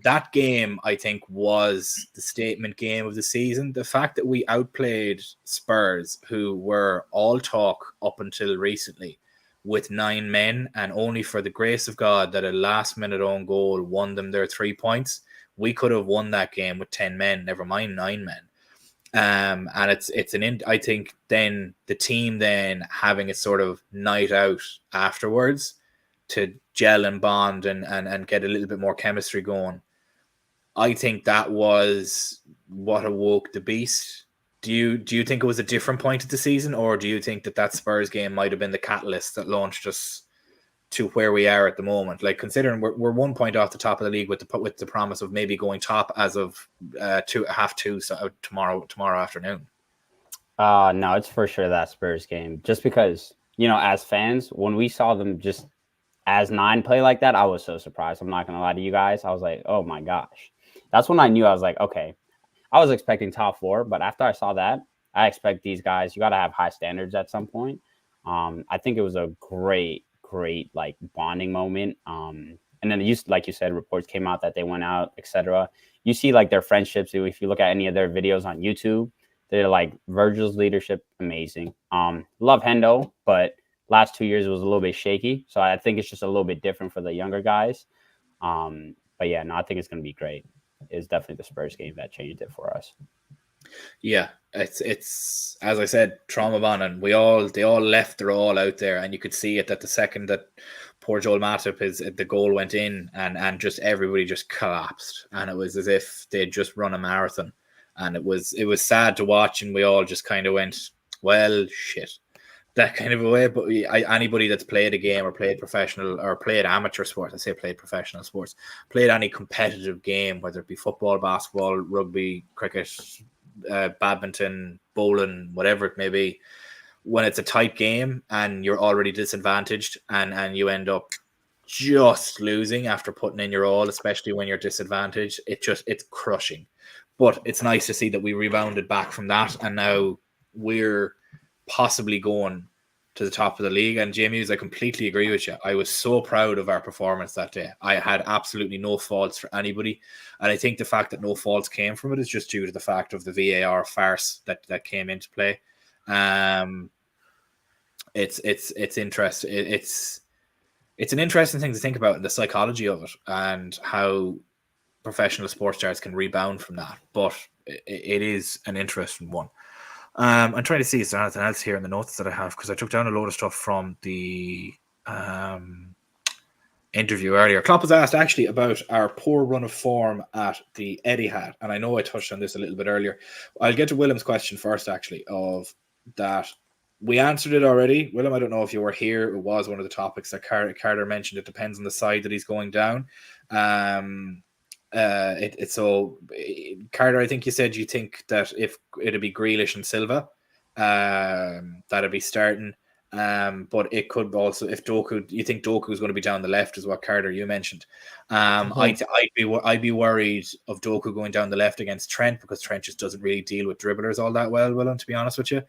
that game, I think, was the statement game of the season. The fact that we outplayed Spurs, who were all talk up until recently, with 9 men, and only for the grace of God that a last-minute own goal won them their 3 points. We could have won that game with 10 men, never mind 9 men. And I think then the team then having a sort of night out afterwards to gel and bond and get a little bit more chemistry going. I think that was what awoke the beast. Do you think it was a different point of the season, or do you think that Spurs game might have been the catalyst that launched us to where we are at the moment? Like, considering we're 1 point off the top of the league with the promise of maybe going top as of 2:30 so tomorrow afternoon. No, it's for sure that Spurs game. Just because, as fans, when we saw them just as 9 play like that, I was so surprised. I'm not gonna lie to you guys. I was like, oh my gosh. That's when I knew. I was like, okay. I was expecting top 4, but after I saw that, I expect these guys, you got to have high standards at some point. I think it was a great like bonding moment. And then like you said, reports came out that they went out, etc. You see like their friendships. If you look at any of their videos on YouTube, they're like Virgil's leadership, amazing. Love Hendo, but last 2 years it was a little bit shaky. So I think it's just a little bit different for the younger guys. But yeah, no, I think it's going to be great. It's definitely the Spurs game that changed it for us. Yeah, it's as I said, trauma bonding. They all left. They're all out there, and you could see it that the second that poor Joel Matip the goal went in, and just everybody just collapsed, and it was as if they'd just run a marathon, and it was sad to watch, and we all just kind of went, well, shit, that kind of a way. But anybody that's played a game or played professional or played amateur sports, I say played professional sports, played any competitive game, whether it be football, basketball, rugby, cricket, badminton, bowling, whatever it may be, when it's a tight game and you're already disadvantaged and you end up just losing after putting in your all, especially when you're disadvantaged, it's crushing. But it's nice to see that we rebounded back from that, and now we're possibly going to the top of the league. And James, I completely agree with you. I was so proud of our performance that day. I had absolutely no faults for anybody, and I think the fact that no faults came from it is just due to the fact of the VAR farce that came into play. It's interesting. It's an interesting thing to think about, the psychology of it and how professional sports stars can rebound from that. But it is an interesting one. I'm trying to see is there anything else here in the notes that I have, because I took down a load of stuff from the interview earlier. Klopp was asked actually about our poor run of form at the Etihad, and I know I touched on this a little bit earlier. I'll get to Willem's question first, actually, of that. We answered it already. Willem, I don't know if you were here. It was one of the topics that Carter mentioned. It depends on the side that he's going down. So Carter, I think you said you think that if it'd be Grealish and Silva, that'd be starting. But it could also, if Doku, you think Doku is going to be down the left, is what Carter you mentioned. I'd be worried of Doku going down the left against Trent, because Trent just doesn't really deal with dribblers all that well, Willem, to be honest with you.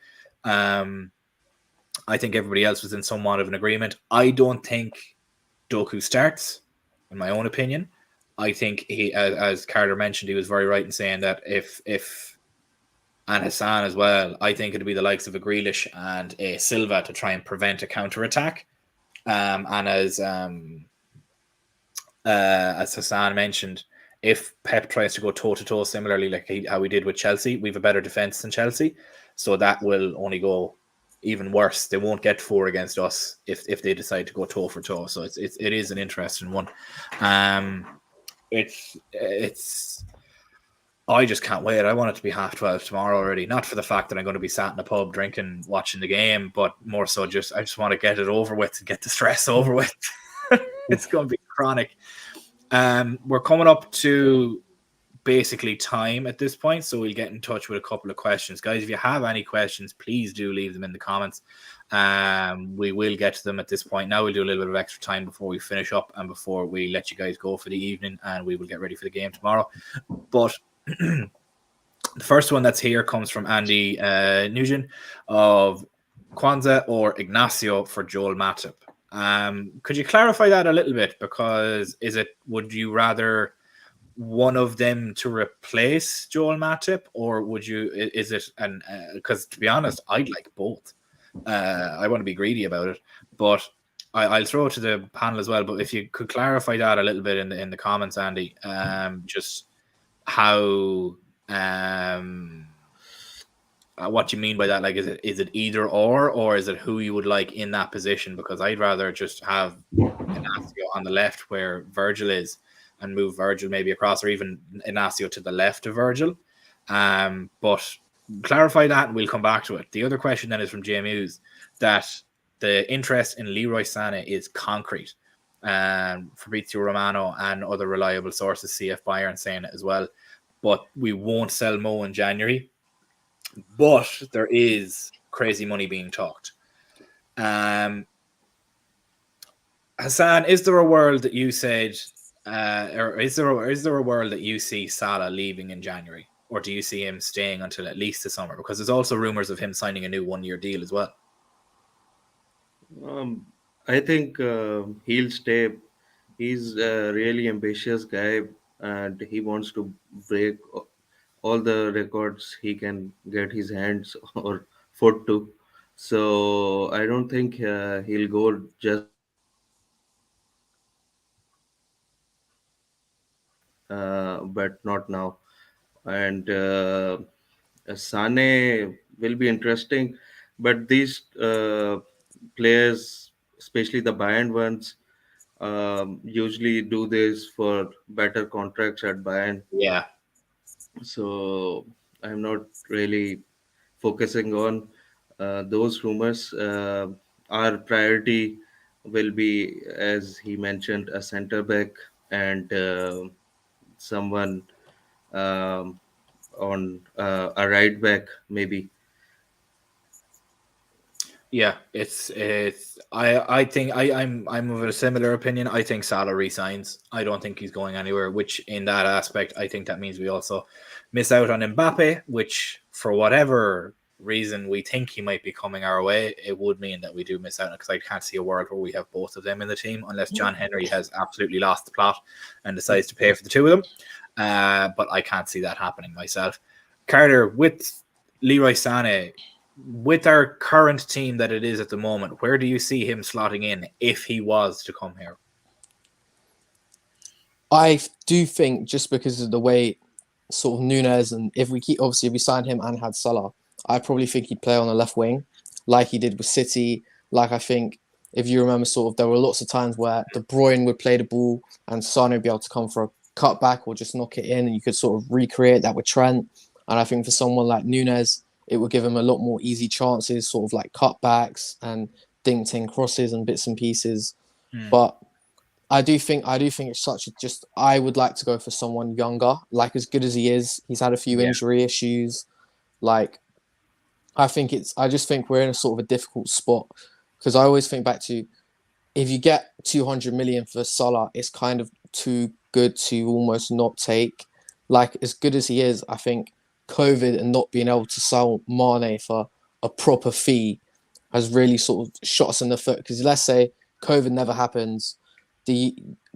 I think everybody else was in somewhat of an agreement. I don't think Doku starts, in my own opinion. I think he, as Carter mentioned, he was very right in saying that if and Hassan as well, I think it'd be the likes of a Grealish and a Silva to try and prevent a counter-attack. And as Hassan mentioned, if Pep tries to go toe-to-toe similarly like how we did with Chelsea, we have a better defence than Chelsea. So that will only go even worse. They won't get 4 against us if they decide to go toe-for-toe. So it is an interesting one. It's I just can't wait. I want it to be 12:30 tomorrow already. Not for the fact that I'm going to be sat in a pub drinking, watching the game, but more so I just want to get it over with and get the stress over with. It's going to be chronic. We're coming up to basically time at this point, so we'll get in touch with a couple of questions. Guys, if you have any questions, please do leave them in the comments. We will get to them at this point. Now we'll do a little bit of extra time before we finish up and before we let you guys go for the evening, and we will get ready for the game tomorrow. But the first one that's here comes from Andy Nugent of Kwanzaa or Ignacio for Joel Matip. Could you clarify that a little bit? Because would you rather one of them to replace Joel Matip, or because to be honest, I'd like both. I want to be greedy about it, but I'll throw it to the panel as well. But if you could clarify that a little bit in the comments, Andy, just how what you mean by that. Like, is it either or is it who you would like in that position? Because I'd rather just have Inacio on the left where Virgil is, and move Virgil maybe across, or even Inacio to the left of Virgil. But clarify that and we'll come back to it. The other question then is from JMU's, that the interest in Leroy Sané is concrete. Fabrizio Romano and other reliable sources, CF Bayern, saying it as well. But we won't sell Mo in January. But there is crazy money being talked. Hassan, is there a world that you said, or is there a world that you see Salah leaving in January? or do you see him staying until at least the summer? Because there's also rumors of him signing a new 1-year deal as well. I think he'll stay. He's a really ambitious guy, and he wants to break all the records he can get his hands or foot to. So I don't think he'll go just for but not now. And Sane will be interesting, but these players, especially the Bayern ones, usually do this for better contracts at Bayern. Yeah. So I'm not really focusing on those rumors. Our priority will be, as he mentioned, a center back and someone um, on a right back, maybe. Yeah, it's I think I'm of a similar opinion. I think Salah resigns. I don't think he's going anywhere, which in that aspect I think that means we also miss out on Mbappe, which for whatever reason we think he might be coming our way, it would mean that we do miss out, because I can't see a world where we have both of them in the team unless John Henry has absolutely lost the plot and decides to pay for the two of them. But I can't see that happening myself. Carter, with Leroy Sané, with our current team that it is at the moment, where do you see him slotting in if he was to come here? I do think just because of the way sort of Nunez, and if we signed him and had Salah, I probably think he'd play on the left wing like he did with City. Like, I think if you remember, sort of there were lots of times where De Bruyne would play the ball and Sané would be able to come for a cutback or just knock it in, and you could sort of recreate that with Trent. And I think for someone like Nunez, it would give him a lot more easy chances, sort of like cutbacks and dinked in crosses and bits and pieces. But I do think it's such a just. I would like to go for someone younger, like as good as he is. He's had a few injury issues. Like, I just think we're in a sort of a difficult spot, because I always think back to, if you get 200 million for Salah, it's kind of too good to almost not take. Like, as good as he is, I think COVID and not being able to sell Mane for a proper fee has really sort of shot us in the foot. Because let's say COVID never happens, the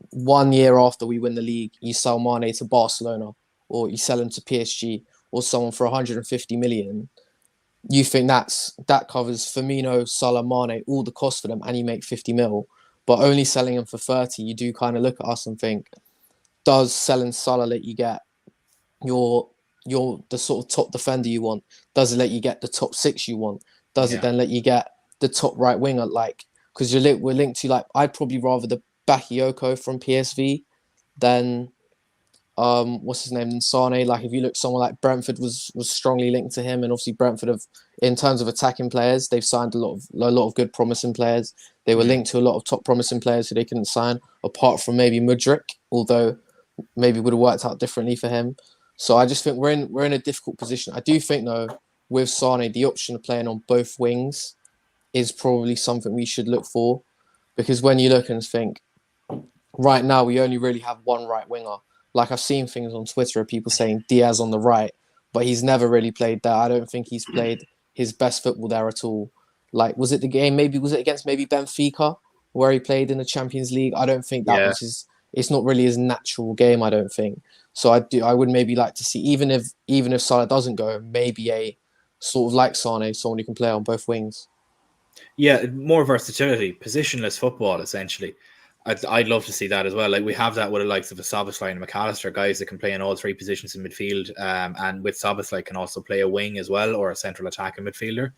1 year after we win the league, you sell Mane to Barcelona, or you sell him to PSG or someone for 150 million. You think that covers Firmino, Salah, Mane, all the costs for them, and you make 50 mil. But only selling them for 30, you do kind of look at us and think, does selling Salah let you get the sort of top defender you want? Does it let you get the top 6 you want? Does it then let you get the top right winger? Like, because we're linked to, like, I'd probably rather the Bakayoko from PSV than what's his name, than Sane. Like, if you look, someone like Brentford was strongly linked to him, and obviously Brentford have, in terms of attacking players, they've signed a lot of good promising players. They were linked to a lot of top promising players who they couldn't sign, apart from maybe Mudryk, although maybe would have worked out differently for him. So I just think we're in a difficult position. I do think, though, with Sane, the option of playing on both wings is probably something we should look for, because when you look and think, right now we only really have one right winger. Like, I've seen things on Twitter of people saying Diaz on the right, but he's never really played there. I don't think he's played his best football there at all. Like, was it the game? Maybe was it against Benfica where he played in the Champions League? I don't think that was his. It's not really his natural game, I don't think. So I would maybe like to see, even if Salah doesn't go, maybe a sort of like Sane, someone who can play on both wings. Yeah, more versatility, positionless football, essentially. I'd love to see that as well. Like, we have that with the likes of a Szoboszlai and McAllister, guys that can play in all 3 positions in midfield, and with Szoboszlai can also play a wing as well, or a central attacking midfielder.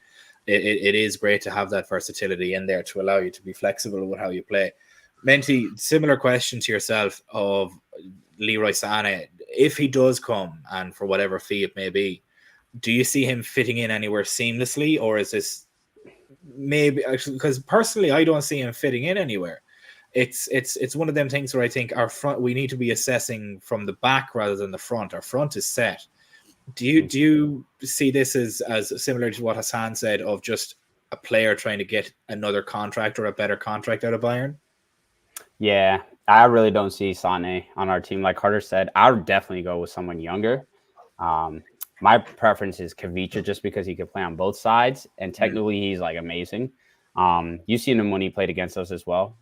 It is great to have that versatility in there to allow you to be flexible with how you play. Menti, similar question to yourself of Leroy Sané. If he does come, and for whatever fee it may be, do you see him fitting in anywhere seamlessly, or is this maybe actually, because personally I don't see him fitting in anywhere. It's one of them things where I think our front, we need to be assessing from the back rather than the front. Our front is set. Do you see this as similar to what Hassan said, of just a player trying to get another contract or a better contract out of Bayern? Yeah, I really don't see Sané on our team. Like Carter said, I would definitely go with someone younger. My preference is Kavicha just because he can play on both sides, and technically he's like amazing. You've seen him when he played against us as well.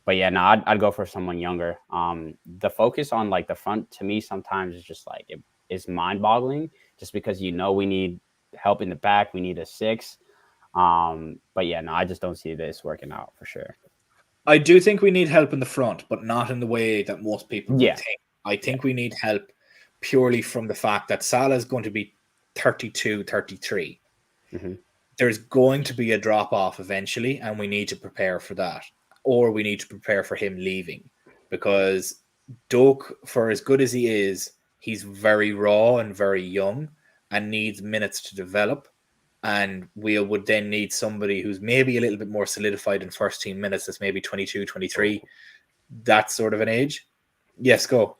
But yeah, no, I'd go for someone younger. The focus on like the front to me sometimes is just like it is mind boggling, just because we need help in the back, we need a 6. But yeah, no, I just don't see this working out for sure. I do think we need help in the front, but not in the way that most people would Yeah. think. I think we need help purely from the fact that Salah is going to be 32, 33. There's going to be a drop off eventually, and we need to prepare for that. Or we need to prepare for him leaving, because Doak, for as good as he is, he's very raw and very young and needs minutes to develop. And we would then need somebody who's maybe a little bit more solidified in first team minutes, that's maybe 22, 23, that sort of an age. Yes, go.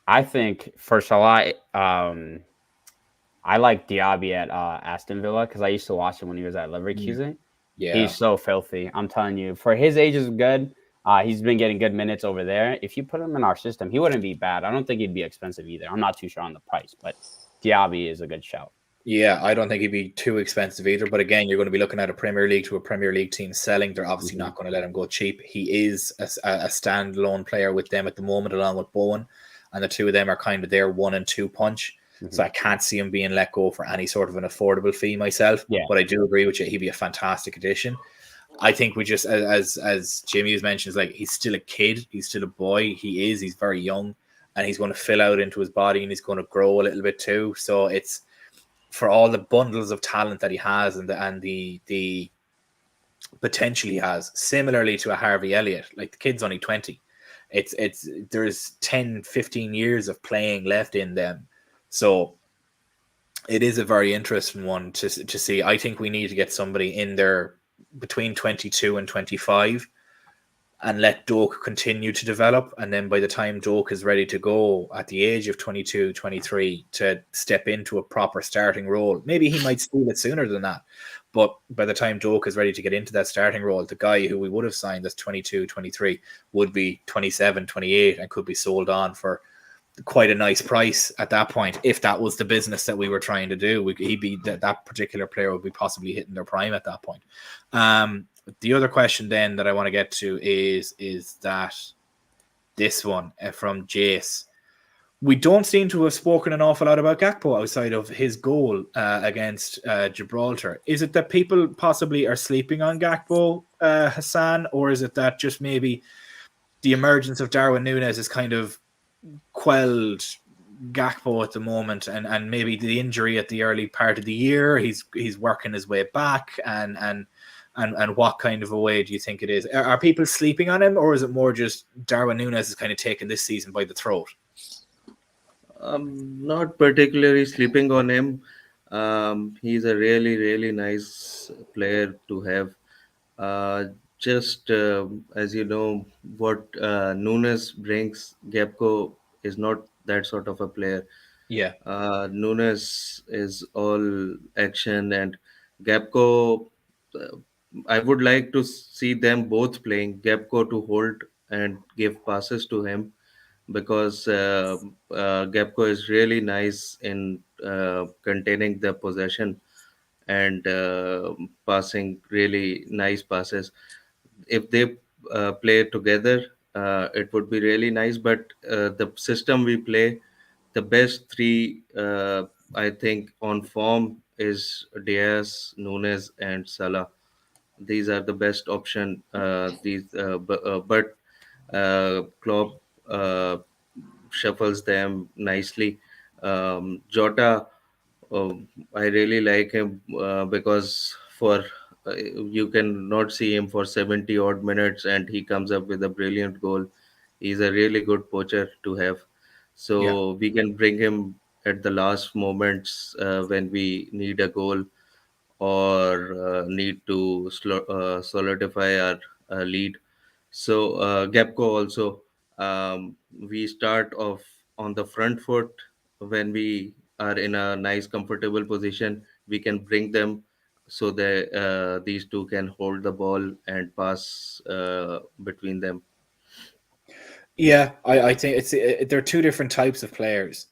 I think for Salah, I like Diaby at Aston Villa because I used to watch him when he was at Leverkusen. Yeah. He's so filthy. I'm telling you, for his age is good. He's been getting good minutes over there. If you put him in our system, he wouldn't be bad. I don't think he'd be expensive either. I'm not too sure on the price, but Diaby is a good shout. Yeah, I don't think he'd be too expensive either. But again, you're going to be looking at a Premier League to a Premier League team selling. They're obviously not going to let him go cheap. He is a standalone player with them at the moment, along with Bowen. And the two of them are kind of their 1 and 2 punch. So I can't see him being let go for any sort of an affordable fee myself. Yeah. But I do agree with you. He'd be a fantastic addition. I think we just, as Jimmy has mentioned, like, he's still a kid. He's still a boy. He's very young. And he's going to fill out into his body, and he's going to grow a little bit too. So it's, for all the bundles of talent that he has and the potential he has, similarly to a Harvey Elliott, like, the kid's only 20. There's 10, 15 years of playing left in them. So it is a very interesting one to see. I think we need to get somebody in there between 22 and 25 and let Doak continue to develop. And then by the time Doak is ready to go at the age of 22, 23, to step into a proper starting role, maybe he might steal it sooner than that. But by the time Doak is ready to get into that starting role, the guy who we would have signed as 22, 23 would be 27, 28 and could be sold on for quite a nice price at that point. If that was the business that we were trying to do, he'd be that particular player would be possibly hitting their prime at that point. The other question then that I want to get to is that this one from Jace. We don't seem to have spoken an awful lot about Gakpo outside of his goal against Gibraltar. Is it that people possibly are sleeping on Gakpo, Hassan, or is it that just maybe the emergence of Darwin Nunez has kind of quelled Gakpo at the moment, and maybe the injury at the early part of the year, he's working his way back, and what kind of a way do you think it is? Are people sleeping on him, or is it more just Darwin Nunez is kind of taking this season by the throat? Not particularly sleeping on him. He's a really, really nice player to have. Just as you know, what Nunes brings, Gakpo is not that sort of a player. Yeah. Nunes is all action, and Gakpo, I would like to see them both playing. Gakpo to hold and give passes to him, because Gakpo is really nice in containing the possession and passing really nice passes. If they play together, it would be really nice. But the system we play, the best three, I think, on form is Diaz, Nunes, and Salah. These are the best option. But Klopp shuffles them nicely. Jota, uh, I really like him because for you can not see him for 70 odd minutes and he comes up with a brilliant goal. He's a really good poacher to have. So we can bring him at the last moments when we need a goal or need to solidify our lead. So Gapco also, we start off on the front foot. When we are in a nice comfortable position, we can bring them so that these two can hold the ball and pass between them. Yeah, I think they're two different types of players.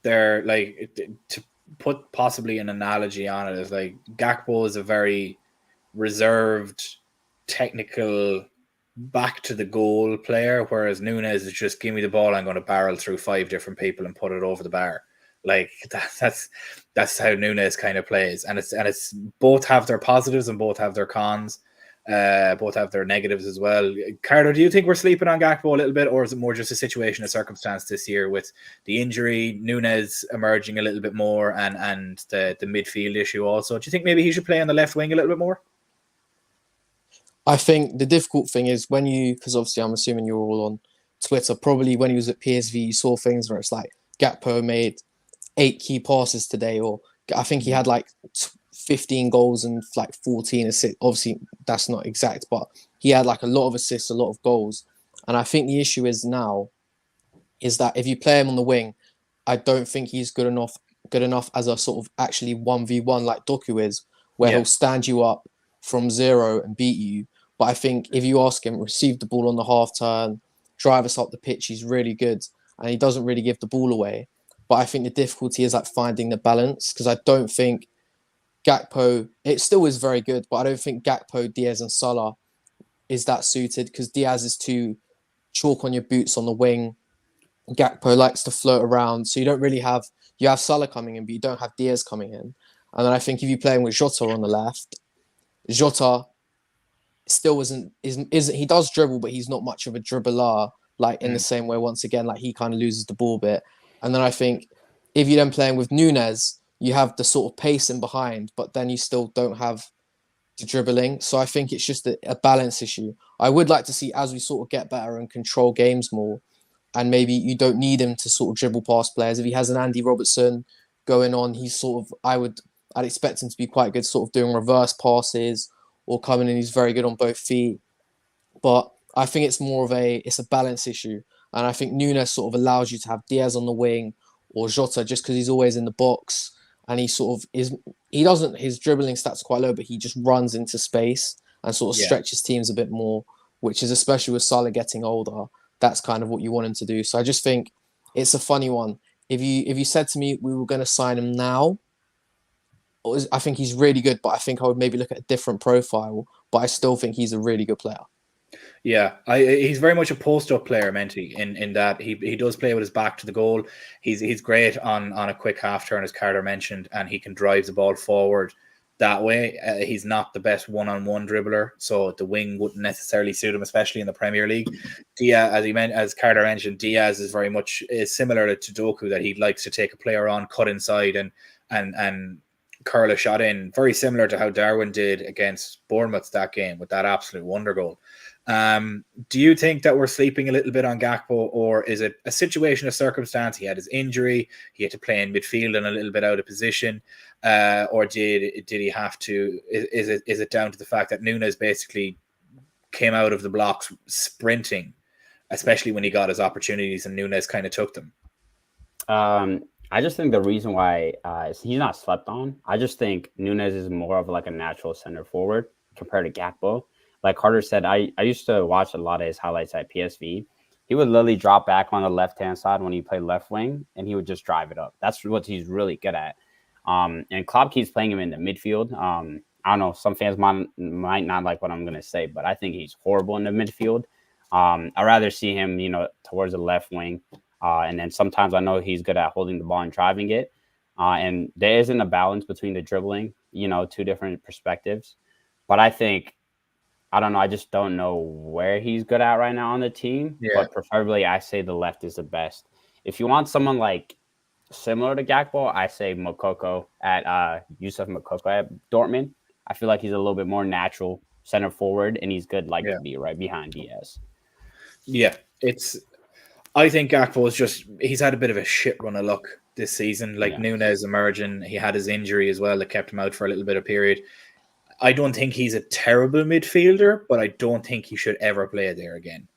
they're like, to put possibly an analogy on it, is like Gakpo is a very reserved, technical, back to the goal player, whereas Nunez is just give me the ball, I'm going to barrel through 5 different people and put it over the bar. Like that's how Nunez kind of plays, and it's both have their positives and both have their cons, both have their negatives as well. Carlo, do you think we're sleeping on Gakpo a little bit, or is it more just a situation of circumstance this year with the injury, Nunez emerging a little bit more, and the midfield issue also? Do you think maybe he should play on the left wing a little bit more? I think the difficult thing is when because obviously I'm assuming you're all on Twitter, probably when he was at PSV, you saw things where it's like Gakpo made 8 key passes today, or I think he had like 15 goals and like 14 assists. Obviously, that's not exact, but he had like a lot of assists, a lot of goals. And I think the issue is now is that if you play him on the wing, I don't think he's good enough as a sort of actually 1v1 like Doku is, where he'll stand you up from 0 and beat you. But I think if you ask him, receive the ball on the half turn, drive us up the pitch, he's really good, and he doesn't really give the ball away. But I think the difficulty is like finding the balance, because I don't think Gakpo, it still is very good, but I don't think Gakpo, Diaz and Salah is that suited, because Diaz is too chalk on your boots on the wing. Gakpo likes to float around, so you have Salah coming in, but you don't have Diaz coming in. And then I think if you play him with Jota on the left, Jota still isn't he does dribble, but he's not much of a dribbler, like in the same way, once again, like he kind of loses the ball a bit. And then I think if you're then playing with Nunez, you have the sort of pace in behind, but then you still don't have the dribbling. So I think it's just a balance issue. I would like to see, as we sort of get better and control games more, and maybe you don't need him to sort of dribble past players. If he has an Andy Robertson going on, he's sort of, I'd expect him to be quite good sort of doing reverse passes or coming in. He's very good on both feet. But I think it's more of it's a balance issue. And I think Nunez sort of allows you to have Diaz on the wing or Jota, just because he's always in the box, and he sort of his dribbling stats are quite low, but he just runs into space and sort of stretches teams a bit more, which is, especially with Salah getting older, that's kind of what you want him to do. So I just think it's a funny one. If you said to me we were going to sign him now, I think he's really good, but I think I would maybe look at a different profile, but I still think he's a really good player. Yeah, he's very much a post-up player, Menti, in that he does play with his back to the goal. He's great on a quick half turn, as Carter mentioned, and he can drive the ball forward that way. He's not the best one-on-one dribbler, so the wing wouldn't necessarily suit him, especially in the Premier League. Diaz, as Carter mentioned, Diaz is very much similar to Doku, that he likes to take a player on, cut inside, and curl a shot in, very similar to how Darwin did against Bournemouth that game with that absolute wonder goal. Do you think that we're sleeping a little bit on Gakpo, or is it a situation of circumstance? He had his injury, he had to play in midfield and a little bit out of position, or did he have to? Is it down to the fact that Nunez basically came out of the blocks sprinting, especially when he got his opportunities and Nunez kind of took them? I just think the reason why he's not slept on, I just think Nunez is more of like a natural center forward compared to Gakpo. Like Carter said, I used to watch a lot of his highlights at PSV. He would literally drop back on the left-hand side when he played left wing, and he would just drive it up. That's what he's really good at. And Klopp keeps playing him in the midfield. I don't know, some fans might not like what I'm going to say, but I think he's horrible in the midfield. I'd rather see him, towards the left wing. And then sometimes I know he's good at holding the ball and driving it. And there isn't a balance between the dribbling, two different perspectives. But I think, I don't know, I just don't know where he's good at right now on the team. Yeah. But preferably, I say the left is the best. If you want someone like similar to Gakpo, I say Yusuf Moukoko at Dortmund. I feel like he's a little bit more natural center forward, and he's good to be right behind Diaz. Yeah, I think Gakpo he's had a bit of a shit run of luck this season. Nunez emerging, he had his injury as well that kept him out for a little bit of period. I don't think he's a terrible midfielder, but I don't think he should ever play there again.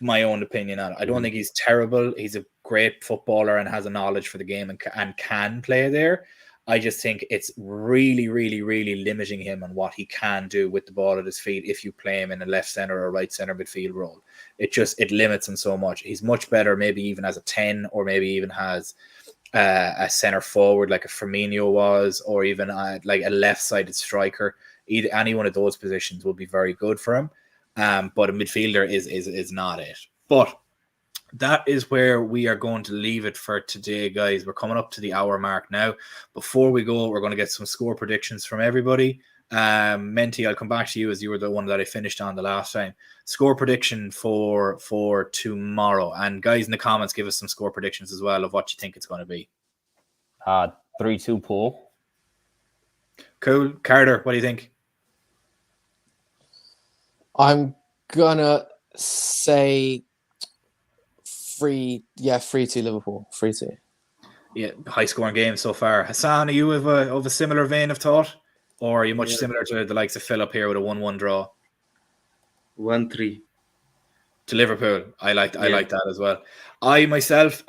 My own opinion on it. I don't think he's terrible. He's a great footballer and has a knowledge for the game and can play there. I just think it's really, really, really limiting him on what he can do with the ball at his feet if you play him in a left center or right center midfield role. It limits him so much. He's much better maybe even as a 10, or maybe even has a center forward like a Firmino was, or even like a left-sided striker. Either any one of those positions will be very good for him. But a midfielder is not it. But that is where we are going to leave it for today, guys. We're coming up to the hour mark now. Before we go, we're going to get some score predictions from everybody. Menti, I'll come back to you as you were the one that I finished on the last time. Score prediction for tomorrow. And guys in the comments, give us some score predictions as well of what you think it's going to be. 3-2 pool. Cool. Carter, what do you think? I'm gonna say 3-2 Liverpool. 3-2. Yeah, high scoring game so far. Hassan, are you of a similar vein of thought? Or are you much similar to the likes of Philip here with a 1-1 draw? 1-3. To Liverpool. I like that as well. I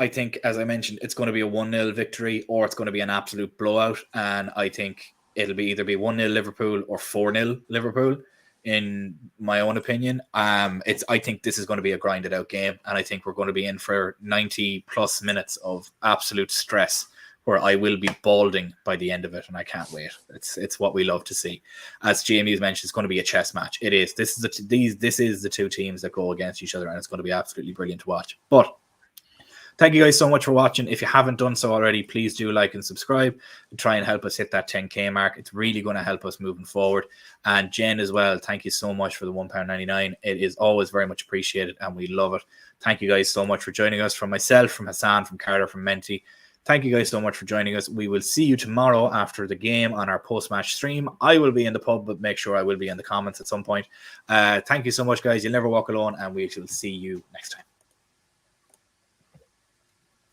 think, as I mentioned, it's going to be a 1-0 victory or it's going to be an absolute blowout. And I think it'll be either 1-0 Liverpool or 4-0 Liverpool, in my own opinion. I think this is going to be a grinded out game, and I think we're going to be in for 90 plus minutes of absolute stress where I will be balding by the end of it, and I can't wait. It's what we love to see. As Jamie's mentioned, it's going to be a chess match. It is. This is the two teams that go against each other, and it's going to be absolutely brilliant to watch. But thank you guys so much for watching. If you haven't done so already, please do like and subscribe and try and help us hit that 10K mark. It's really going to help us moving forward. And Jen as well, thank you so much for the £1.99. It is always very much appreciated and we love it. Thank you guys so much for joining us. From myself, from Hassan, from Carter, from Menti. Thank you guys so much for joining us. We will see you tomorrow after the game on our post-match stream. I will be in the pub, but make sure I will be in the comments at some point. Thank you so much, guys. You'll never walk alone, and we shall see you next time.